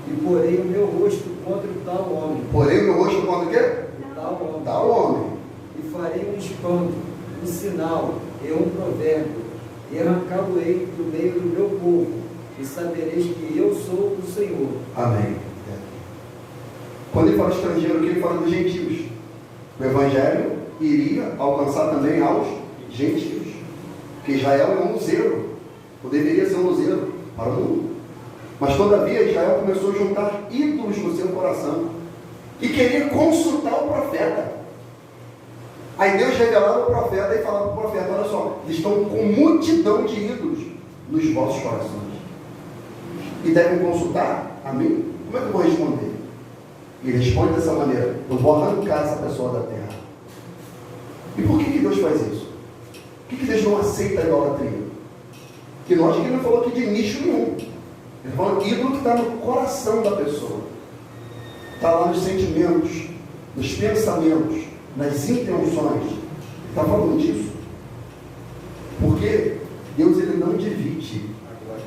Speaker 4: e porei o meu rosto contra o tal homem.
Speaker 1: porém o meu rosto contra o quê?
Speaker 4: O tal homem.
Speaker 1: Tal homem.
Speaker 4: E farei um espanto, um sinal e um provérbio, e arrancá-lo-ei do meio do meu povo, e sabereis que eu sou o Senhor.
Speaker 1: Amém. Quando ele fala estrangeiro, aqui ele fala dos gentios. O evangelho iria alcançar também aos gentios. Porque Israel é um luzeiro, ou deveria ser um luzeiro para o mundo. Mas todavia Israel começou a juntar ídolos no seu coração e queria consultar o profeta. Aí Deus revelava o profeta e falava para o profeta: olha só, eles estão com multidão de ídolos nos vossos corações e devem consultar a mim. Como é que eu vou responder? E ele responde dessa maneira: eu vou arrancar essa pessoa da terra. E por que Deus faz isso? Por que Deus não aceita a idolatria? Que nós que ele não falou aqui de nicho nenhum. Ele falou ídolo que está no coração da pessoa, está lá nos sentimentos, nos pensamentos, nas intenções. Ele está falando disso. Porque Deus ele não divide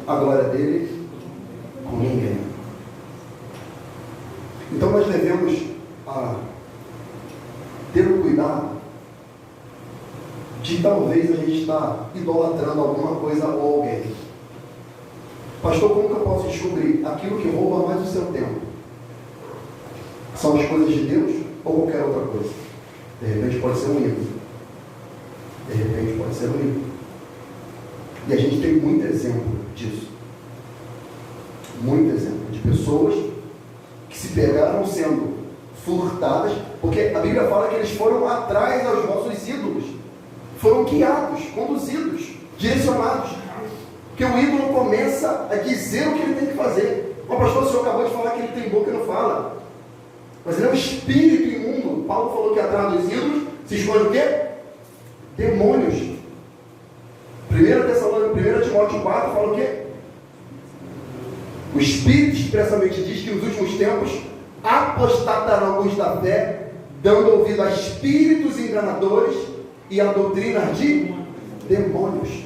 Speaker 1: a glória dele com ninguém. Então nós devemos ter o cuidado de talvez a gente estar idolatrando alguma coisa ou alguém. Pastor, como que eu posso descobrir aquilo que rouba mais o seu tempo? São as coisas de Deus ou qualquer outra coisa? De repente pode ser um ídolo. De repente pode ser um ídolo. E a gente tem muito exemplo disso. Muito exemplo de pessoas que se pegaram sendo furtadas, porque a Bíblia fala que eles foram atrás aos nossos ídolos, foram guiados, conduzidos, direcionados, porque o ídolo começa a dizer o que ele tem que fazer. O pastor, o senhor acabou de falar que ele tem boca e não fala, mas ele é um espírito imundo. Paulo falou que atrás dos ídolos se esconde o quê? Demônios. 1 Timóteo 4 fala o quê? O Espírito expressamente diz que nos últimos tempos apostatarão alguns da fé, dando ouvido a espíritos enganadores e a doutrina de demônios.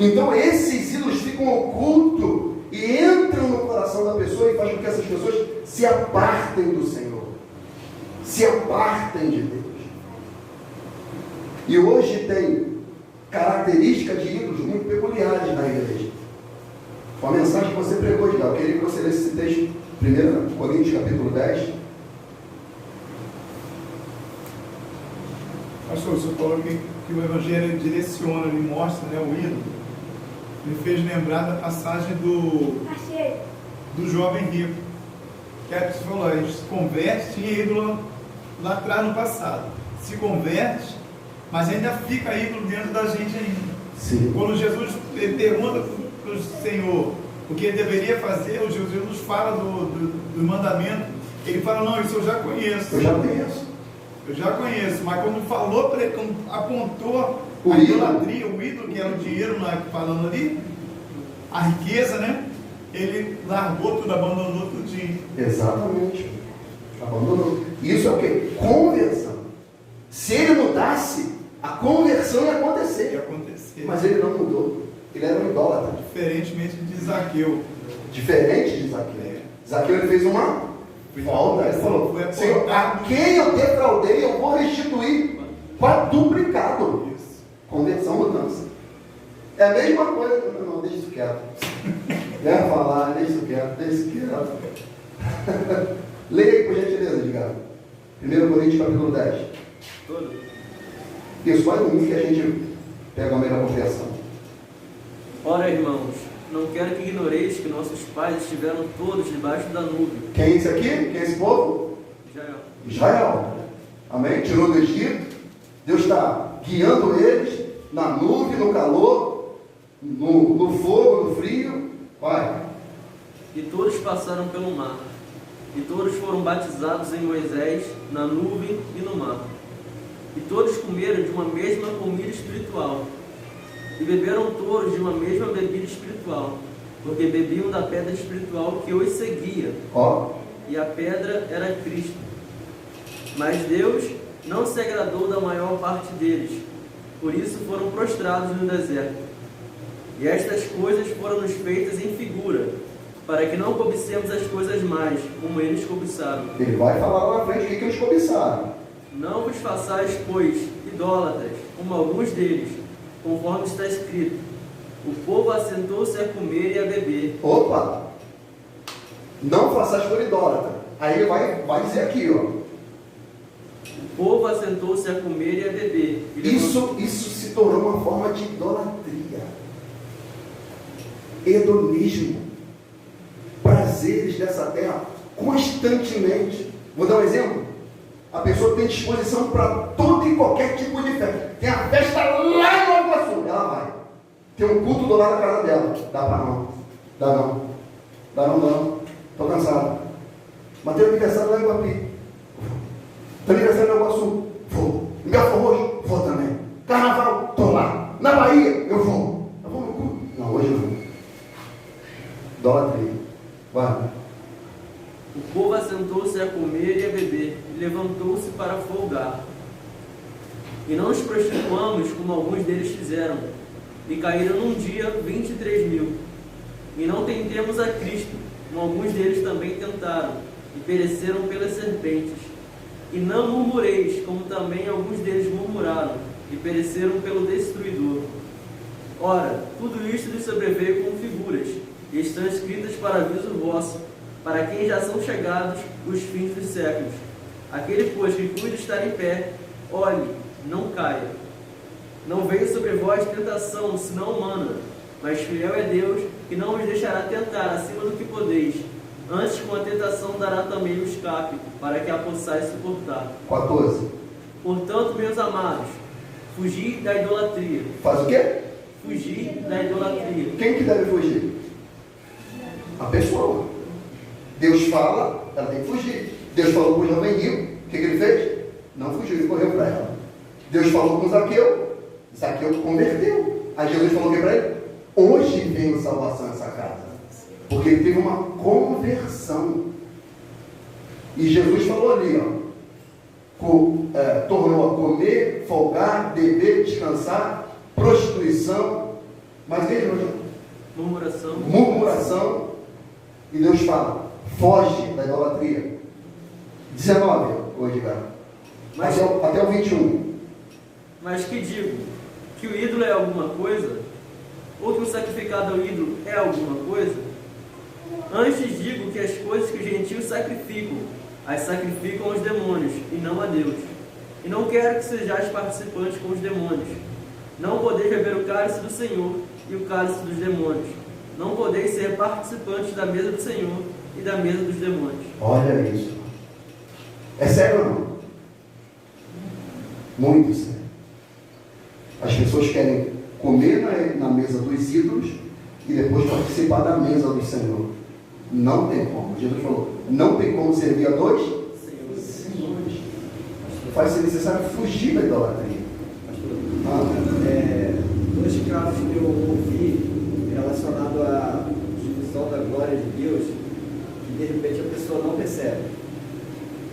Speaker 1: Então esses ídolos ficam ocultos e entram no coração da pessoa e fazem com que essas pessoas se apartem do Senhor, se apartem de Deus. E hoje tem características de ídolos muito peculiares na igreja. Foi a mensagem que você pregou, Gilberto. Eu queria que você lesse esse texto, 1 Coríntios capítulo 10.
Speaker 3: Pastor, o senhor falou que o Evangelho direciona, ele mostra, né, o ídolo. Me fez lembrar da passagem do jovem rico. Que a pessoa falou, a gente se converte, tinha ídolo lá atrás no passado. Se converte, mas ainda fica ídolo dentro da gente ainda.
Speaker 1: Sim.
Speaker 3: Quando Jesus pergunta para o Senhor o que ele deveria fazer, o Jesus fala do mandamento. Ele fala, não, isso eu já conheço.
Speaker 1: Eu já conheço.
Speaker 3: Eu já conheço, mas quando falou para ele, quando apontou
Speaker 1: O
Speaker 3: a
Speaker 1: ídolo.
Speaker 3: idolatria, o ídolo, que era o dinheiro, falando ali, a riqueza, né? Ele largou tudo, abandonou tudinho.
Speaker 1: Exatamente. Abandonou. Isso é o quê? Conversão. Se ele mudasse, a conversão ia
Speaker 3: O que
Speaker 1: acontecer.
Speaker 3: aconteceu?
Speaker 1: Mas ele não mudou. Ele era um idólatra.
Speaker 3: Diferentemente de Zaqueu.
Speaker 1: Diferente de Zaqueu. Zaqueu ele fez uma falta. Ele falou:
Speaker 3: Foi
Speaker 1: Senhor, a
Speaker 3: apontado.
Speaker 1: quem eu defraudei, eu vou restituir quadruplicado.
Speaker 3: Isso.
Speaker 1: Conversão, mudança. É a mesma coisa. Não, deixa isso quieto. Quer falar, deixa isso quieto, deixa isso quieto. Leia aí, por gentileza, diga. 1 Coríntios capítulo 10.
Speaker 5: Todo.
Speaker 1: Isso, vai domingo que a gente pega a melhor conversão.
Speaker 5: Ora, irmãos, não quero que ignoreis que nossos pais estiveram todos debaixo da nuvem.
Speaker 1: Quem é esse aqui? Quem é esse povo?
Speaker 5: Israel.
Speaker 1: Israel. Amém? Tirou do Egito. Deus está guiando eles na nuvem, no calor, no fogo, no frio. Vai.
Speaker 5: E todos passaram pelo mar. E todos foram batizados em Moisés, na nuvem e no mar. E todos comeram de uma mesma comida espiritual. E beberam todos de uma mesma bebida espiritual, porque bebiam da pedra espiritual que os seguia.
Speaker 1: Ó.
Speaker 5: E a pedra era Cristo. Mas Deus não se agradou da maior parte deles. Por isso foram prostrados no deserto. E estas coisas foram-nos feitas em figura, para que não cobicemos as coisas mais, como eles cobiçaram.
Speaker 1: Ele vai falar lá na frente o que eles cobiçaram.
Speaker 5: Não vos façais, pois, idólatras, como alguns deles, conforme está escrito: o povo assentou-se a comer e a beber.
Speaker 1: Opa! Não faças por idólatra. Aí ele vai dizer aqui, ó.
Speaker 5: O povo assentou-se a comer e a beber. E
Speaker 1: Isso se tornou uma forma de idolatria. Hedonismo. Prazeres dessa terra constantemente. Vou dar um exemplo. A pessoa tem disposição para todo e qualquer tipo de festa. Tem a festa lá no Nova Iguaçu, ela vai. Tem um culto do lado da casa dela. Dá para não. Dá não. Dá não. Estou cansado. Mas tem aniversário lá em Guapi. Tem aniversário no Iguaçu. Vou. Em Belfort Roxo? Vou também. Carnaval? Estou lá. Na Bahia? Eu vou. Eu vou no culto? Não, hoje não. Idolatria. Vai.
Speaker 5: o povo assentou-se a comer e a beber, e levantou-se para folgar. E não nos prostituamos, como alguns deles fizeram, e caíram num dia 23.000. E não tentemos a Cristo, como alguns deles também tentaram, e pereceram pelas serpentes. E não murmureis, como também alguns deles murmuraram, e pereceram pelo destruidor. Ora, tudo isto lhes sobreveio com figuras, e estão escritas para aviso vosso, para quem já são chegados os fins dos séculos. Aquele, pois, que cuida estar em pé, olhe, não caia. Não veio sobre vós tentação, senão humana, mas fiel é Deus, que não vos deixará tentar acima do que podeis. Antes, com a tentação, dará também o escape, para que a possais suportar.
Speaker 1: 14.
Speaker 5: Portanto, meus amados, fugi da idolatria.
Speaker 1: Faz o quê?
Speaker 5: Fugir da idolatria.
Speaker 1: Quem que deve fugir? A pessoa. Deus fala, ela tem que fugir. Deus falou com o jovem rico, o que ele fez? Não fugiu, ele correu para ela. Deus falou com Zaqueu, Zaqueu converteu. Aí Jesus falou o que para ele? Hoje veio salvação nessa casa. Porque ele teve uma conversão. E Jesus falou ali, tornou a comer, folgar, beber, descansar, prostituição, mas veja, murmuração. E Deus fala, foge da idolatria. 19, hoje, cara. Até o 21.
Speaker 5: Mas que digo? Que o ídolo é alguma coisa? Ou que o sacrificado ao ídolo é alguma coisa? Antes digo que as coisas que os gentios sacrificam, as sacrificam aos demônios, e não a Deus. E não quero que sejais participantes com os demônios. Não podeis beber o cálice do Senhor e o cálice dos demônios. Não podeis ser participantes da mesa do Senhor e da mesa dos demônios.
Speaker 1: Olha isso. É sério ou não? Muito sério. As pessoas querem comer na mesa dos ídolos e depois participar da mesa do Senhor. Não tem como. Jesus falou, não tem como servir a dois senhores. Faz-se necessário fugir da idolatria.
Speaker 4: Dois casos que eu ouvi relacionados à divisão da glória de Deus, que de repente a pessoa não percebe.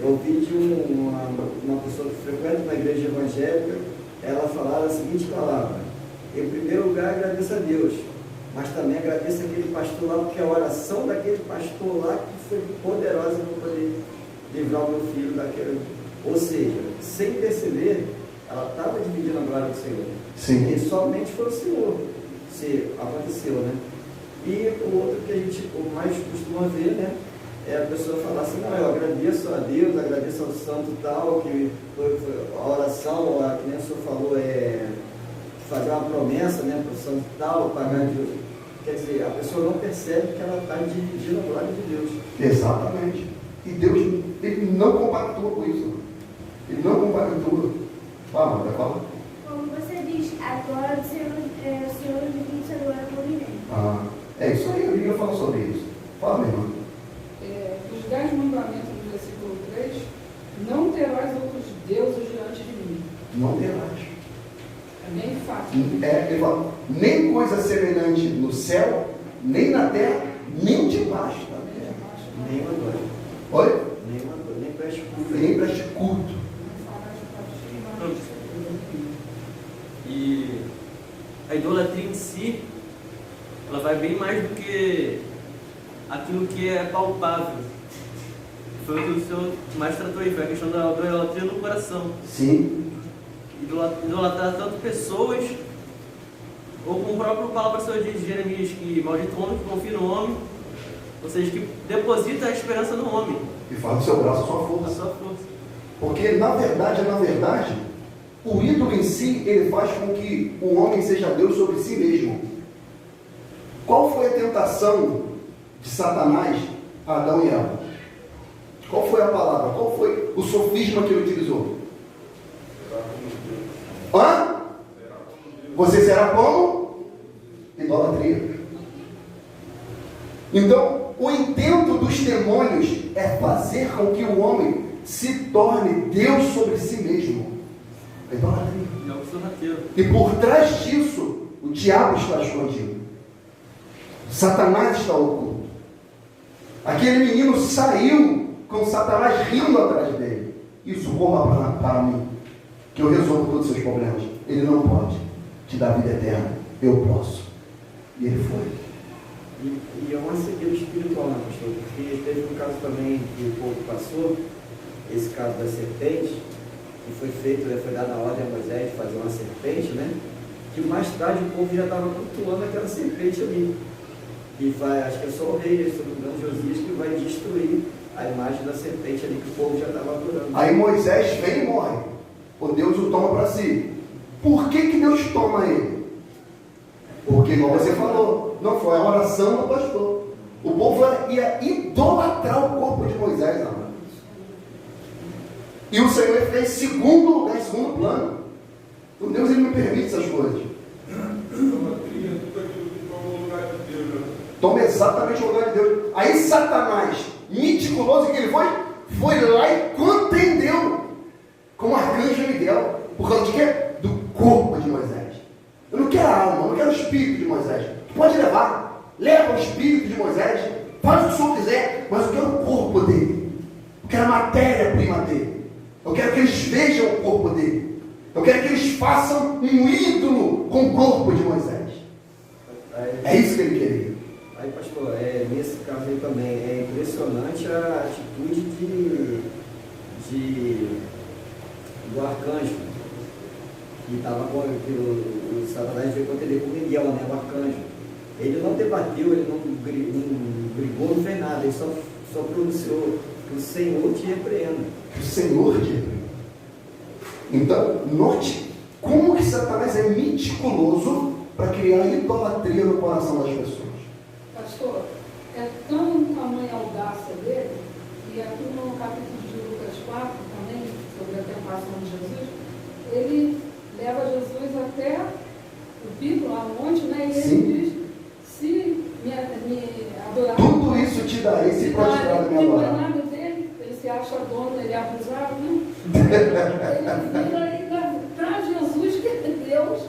Speaker 4: Eu ouvi de uma pessoa que frequenta uma igreja evangélica, ela falar a seguinte palavra: em primeiro lugar agradeço a Deus, mas também agradeço aquele pastor lá, porque a oração daquele pastor lá que foi poderosa para poder livrar o meu filho daquele. Ou seja, sem perceber, ela estava dividindo a glória do Senhor.
Speaker 1: Sim.
Speaker 4: E somente foi o Senhor. Se aconteceu, né? E o outro que a gente mais costuma ver, né? É a pessoa falar assim, não, eu agradeço a Deus, agradeço ao santo tal, que foi a oração, que nem o senhor falou, fazer uma promessa, né, para o santo tal, pagar de... Quer dizer, a pessoa não percebe que ela está dividindo a glória de Deus.
Speaker 1: Exatamente. E Deus, Ele não compactua com isso. Ele não compactua. Fala, vai falar.
Speaker 6: Como você diz, a glória do Senhor, o Senhor divide a glória por ninguém.
Speaker 1: É isso aí, a Bíblia fala sobre isso. Fala, minha irmã.
Speaker 8: Os 10 mandamentos do versículo 3, não terás outros deuses diante de mim.
Speaker 1: Não terás.
Speaker 8: É bem fácil.
Speaker 1: Ele fala, nem coisa semelhante no céu, nem na terra, nem debaixo da terra.
Speaker 4: Nem mandou.
Speaker 1: Olha,
Speaker 4: Nem preste culto.
Speaker 1: nem preste culto.
Speaker 5: E a idolatria em si, ela vai bem mais do que aquilo que é palpável. Foi o que o senhor mais tratou aí, foi a questão da idolatria no coração.
Speaker 1: Sim.
Speaker 5: Idolatrar tanto pessoas, ou como o próprio palavra do Senhor diz de Jeremias, que maldito o homem que confia no homem, ou seja, que deposita a esperança no homem.
Speaker 1: E fala do seu braço a sua
Speaker 5: A
Speaker 1: força.
Speaker 5: sua força.
Speaker 1: Porque, na verdade, o ídolo em si, ele faz com que o homem seja Deus sobre si mesmo. Qual foi a tentação de Satanás a Adão e Eva? Qual foi a palavra? Qual foi o sofisma que ele utilizou? Hã? Você será como? Idolatria. Então, o intento dos demônios é fazer com que o homem se torne Deus sobre si mesmo. Idolatria.
Speaker 5: É algo sorrateiro.
Speaker 1: E por trás disso, o diabo está escondido. Satanás está oculto. Aquele menino saiu com Satanás rindo atrás dele. Isso, corra para mim, que eu resolvo todos os seus problemas. Ele não pode te dar vida eterna. Eu posso. E ele foi.
Speaker 4: E é uma cegueira espiritual, né, pastor? Porque teve um caso também que o povo passou, esse caso da serpente, que foi feito, foi dada a ordem a Moisés de fazer uma serpente, né? Que mais tarde o povo já estava cultuando aquela serpente ali. E vai, acho que é só o rei, se não me engano, Josias, que vai destruir a imagem da serpente ali que o povo já estava adorando.
Speaker 1: Aí Moisés vem e morre. O Deus o toma para si. Por que Deus toma ele? Porque, igual você falou, não foi a oração do pastor. O povo ia idolatrar o corpo de Moisés, amado. E o Senhor fez segundo lugar, segundo plano. O Deus, ele não permite essas coisas. Toma exatamente o lugar de Deus. Aí Satanás, meticuloso que ele foi lá e contendeu com o arcanjo Miguel. Por causa de quê? Do corpo de Moisés. Eu não quero a alma, eu não quero o espírito de Moisés. Tu pode levar, leva o espírito de Moisés, faz o que o senhor quiser, mas eu quero o corpo dele. Eu quero a matéria-prima dele. Eu quero que eles vejam o corpo dele. Eu quero que eles façam um ídolo com o corpo de Moisés. É isso que ele queria.
Speaker 4: Aí, pastor, nesse caso aí também, é impressionante a atitude do arcanjo, que estava com o Satanás veio contender com Miguel, né, o arcanjo. Ele não debateu, ele não brigou, não fez nada, ele só pronunciou que o Senhor te repreenda.
Speaker 1: Que o Senhor te repreenda. Então, note como que Satanás é meticuloso para criar idolatria no coração das pessoas.
Speaker 8: Pastor, é tão tamanha a audácia dele, e aqui no capítulo de Lucas 4, também, sobre a tentação de Jesus, ele leva Jesus até vivo lá no monte, né? E
Speaker 1: Sim.
Speaker 8: ele diz, se me adorar.
Speaker 1: Tudo isso te darei se prostrar da minha
Speaker 8: Não é
Speaker 1: adorar.
Speaker 8: nada dele, ele se acha dono, ele é abusado, né? Ele vira e traz Jesus, que é Deus,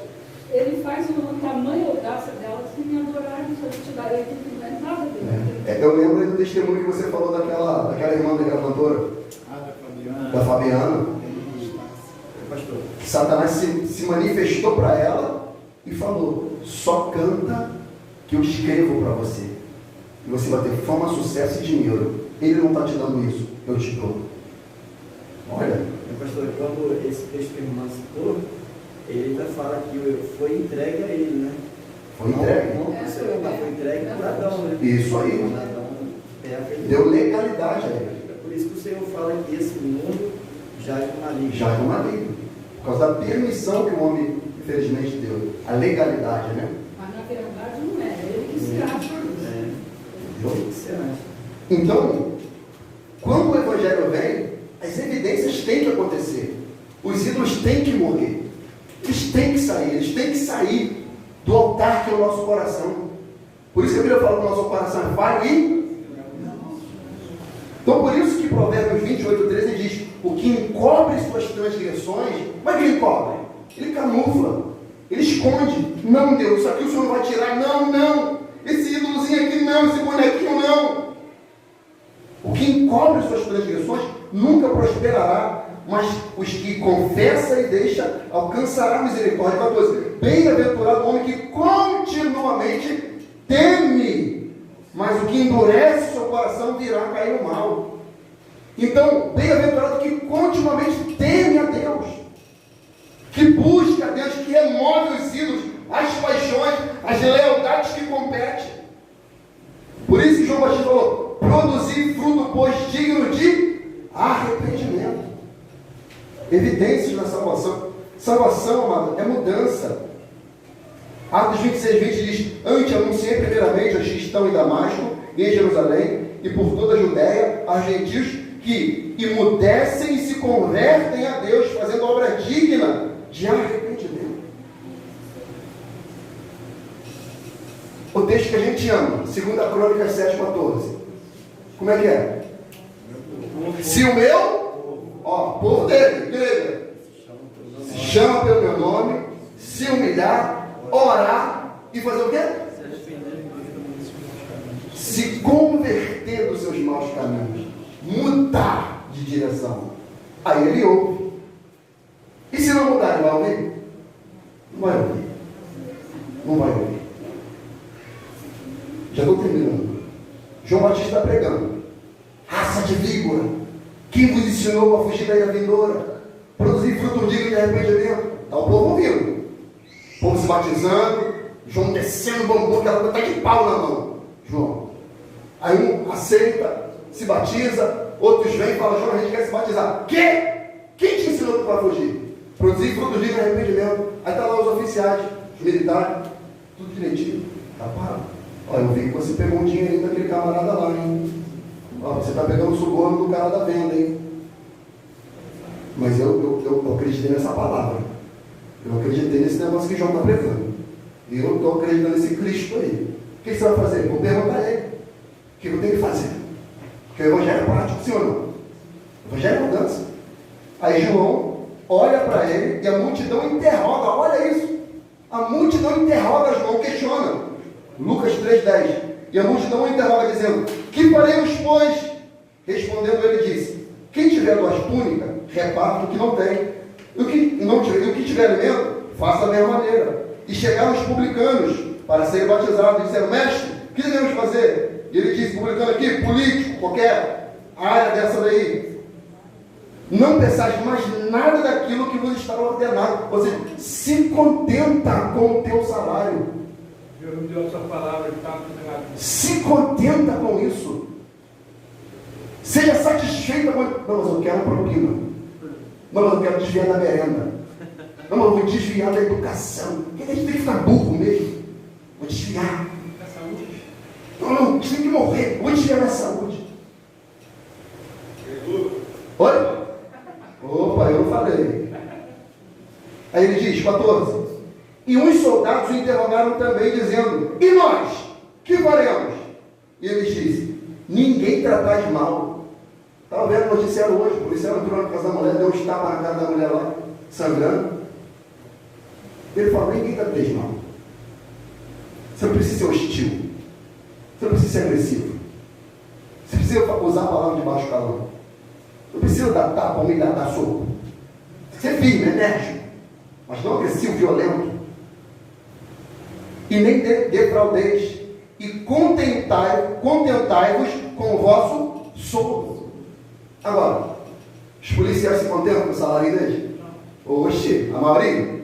Speaker 8: ele faz uma tamanha audácia dela, se me adorar, eu te darei tudo, não é nada dele.
Speaker 1: Eu lembro aí do testemunho que você falou daquela irmã, daquela cantora,
Speaker 3: Da Fabiana.
Speaker 1: da Fabiana.
Speaker 4: Pastor.
Speaker 1: Que Satanás se manifestou para ela e falou: só canta que eu escrevo para você. E você vai ter fama, sucesso e dinheiro. Ele não está te dando isso, eu te dou. Olha,
Speaker 4: Pastor, quando esse texto que a irmã citou, ele ainda fala que foi entregue a ele, né?
Speaker 1: foi entregue.
Speaker 4: Não, não, foi entregue por Adão, né?
Speaker 1: Isso aí.
Speaker 4: Quando Adão perde,
Speaker 1: Deu legalidade a ele.
Speaker 4: É por isso que o Senhor fala que esse mundo jaz no maligno.
Speaker 1: Já é uma lei. Por causa da permissão que o homem, infelizmente, deu. A legalidade, né?
Speaker 8: Mas na verdade não é, ele que se acha.
Speaker 4: O que você acha?
Speaker 1: Então, quando o Evangelho vem, as evidências têm que acontecer. Os ídolos têm que morrer. Eles têm que sair do altar que é o nosso coração. Por isso que a Bíblia fala que o nosso coração é falho e... Então, por isso que Provérbios 28:13 diz: o que encobre suas transgressões, como é que ele encobre? Ele camufla, ele esconde. Não, Deus, isso aqui o Senhor não vai tirar. Não, não. Esse ídolozinho aqui não, esse bonequinho não. O que encobre suas transgressões nunca prosperará, mas os que confessa e deixa alcançará misericórdia. 14. Bem-aventurado o homem que continuamente teme, mas o que endurece seu coração virá a cair no mal. Então, bem-aventurado que continuamente teme a Deus, que busca a Deus, que remove os ídolos, as paixões, as lealdades que competem. Por isso que João Batista falou: produzir fruto, pois digno de arrependimento. Evidências da salvação. Salvação, amado, é mudança. Atos 26:20 diz: antes anunciei primeiramente aos que estão em Damasco e em Jerusalém e por toda a Judéia, aos gentios, que imudecem e se convertem a Deus, fazendo obra digna de arrependimento. O texto que a gente ama, 2 Crônicas 7:14. Como é que é? Se o meu, povo dele, igreja, se chama pelo meu nome, se humilhar, orar e fazer o quê? Se converter dos seus maus caminhos, mudar de direção. Aí ele ouve. E se não mudar, ele vai ouvir? Não vai ouvir. Não vai ouvir. Já estou terminando. João Batista está pregando: raça de víbora, quem vos ensinou a fugir da ira vindoura, produzir fruto digno de arrependimento? Está o povo ouvindo, o povo se batizando, João descendo o bambu, que ela está de pau na mão. João. Aí um aceita, se batiza, outros vêm e falam: João, a gente quer se batizar. Quê? Quem te ensinou para fugir? Produzir fruto digno de arrependimento. Aí está lá os oficiais, os militares, tudo direitinho. Está parado. Olha, eu vi que você pegou um dinheirinho daquele camarada lá, hein? Ó, você está pegando o suborno do cara da venda, hein? Mas eu acreditei nessa palavra. Eu acreditei nesse negócio que João está pregando. E eu estou acreditando nesse Cristo aí. O que você vai fazer? Vou perguntar a ele. O que eu tenho que fazer? Porque o Evangelho é prático, sim ou não? O Evangelho é mudança. Aí João olha para ele e a multidão interroga. Olha isso. A multidão interroga João, questiona. Lucas 3:10. E a multidão interroga dizendo: que faremos, pois? Respondendo ele disse: quem tiver 2 túnicas, reparte o que não tem. E o que tiver alimento, faça da mesma maneira. E chegaram os publicanos para serem batizados e disseram: mestre, o que devemos fazer? E ele disse: publicano aqui, político, qualquer área dessa daí, não pensais mais nada daquilo que vos está ordenado. Ou seja, se contenta com o teu salário.
Speaker 2: Deus me deu essa palavra de tanto errado.
Speaker 1: Se contenta com isso. Seja satisfeita com... Não, mas eu quero propina. Não, mas eu quero desviar da merenda. Não, mas eu vou desviar da educação. Porque a gente tem que ficar burro mesmo. Vou desviar.
Speaker 7: Da saúde?
Speaker 1: Não, a gente tem que morrer. Vou desviar da saúde. Oi? Opa, eu não falei. Aí ele diz, 14. E uns soldados o interrogaram também, dizendo: e nós? Que faremos? E ele disse: ninguém tratar de mal. Estava vendo o noticiário hoje, o policial entrou na casa da mulher, deu um tapa na cara da mulher lá, sangrando. Ele falou: ninguém tratar de mal. Você não precisa ser hostil. Você não precisa ser agressivo. Você precisa usar a palavra de baixo calão. Não precisa dar tapa, humilhar, dar soco. Você é firme, enérgico, mas não agressivo, violento. E nem defraudeis. E contentai-vos com o vosso soldo. Agora, os policiais se contentam com o salário deles? Oxi, a maioria?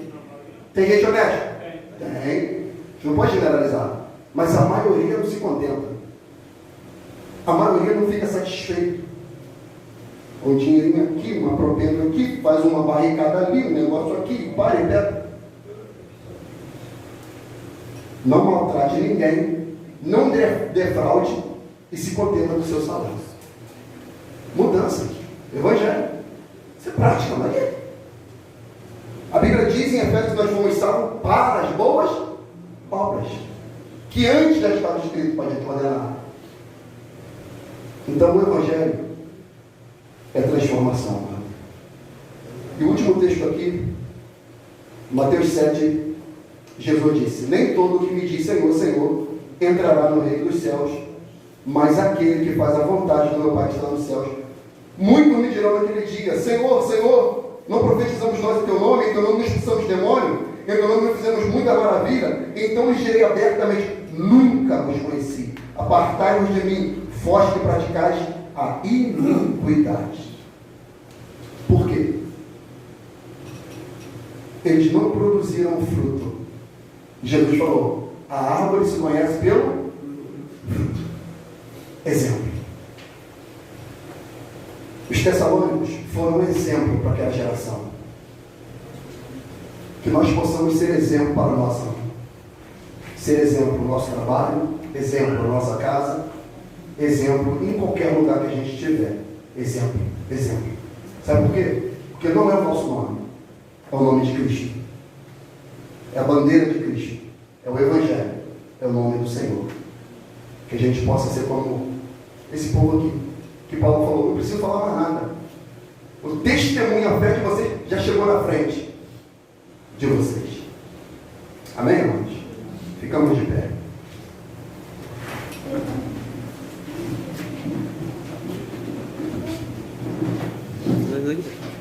Speaker 1: Tem gente honesta? Tem. A gente não pode generalizar. Mas a maioria não se contenta. A maioria não fica satisfeito. Um dinheirinho aqui, uma propina aqui, faz uma barricada ali, um negócio aqui, para e pega. Não maltrate ninguém, não defraude e se contenta do seu salário. Mudança. Evangelho. Isso é prática, não é? A Bíblia diz em Efésios que nós fomos salvos para as boas obras, que antes já estava escrito para a gente ordenar. Então o Evangelho é transformação. Né? E o último texto aqui, Mateus 7, Jesus disse: nem todo o que me diz Senhor, Senhor, entrará no reino dos céus, mas aquele que faz a vontade do meu Pai que está nos céus. Muitos me dirão naquele dia: Senhor, Senhor, não profetizamos nós em teu nome, em teu nome não expulsamos demônio, em teu nome não fizemos muita maravilha? Então lhes direi abertamente: nunca vos conheci. Apartai-vos de mim, vós que praticais a iniquidade. Por quê? Eles não produziram fruto. Jesus falou: a árvore se conhece pelo fruto. Exemplo. Os tessalônicos foram um exemplo para aquela geração. Que nós possamos ser exemplo para a nossa vida. Ser exemplo no nosso trabalho, exemplo na nossa casa, exemplo em qualquer lugar que a gente estiver. Exemplo, exemplo. Sabe por quê? Porque não é o nosso nome, é o nome de Cristo. É a bandeira de Cristo. É o Evangelho. É o nome do Senhor. Que a gente possa ser como esse povo aqui. Que Paulo falou: não preciso falar mais nada. O testemunho, a fé de vocês já chegou na frente de vocês. Amém, irmãos? Ficamos de pé.
Speaker 5: Mas aqui.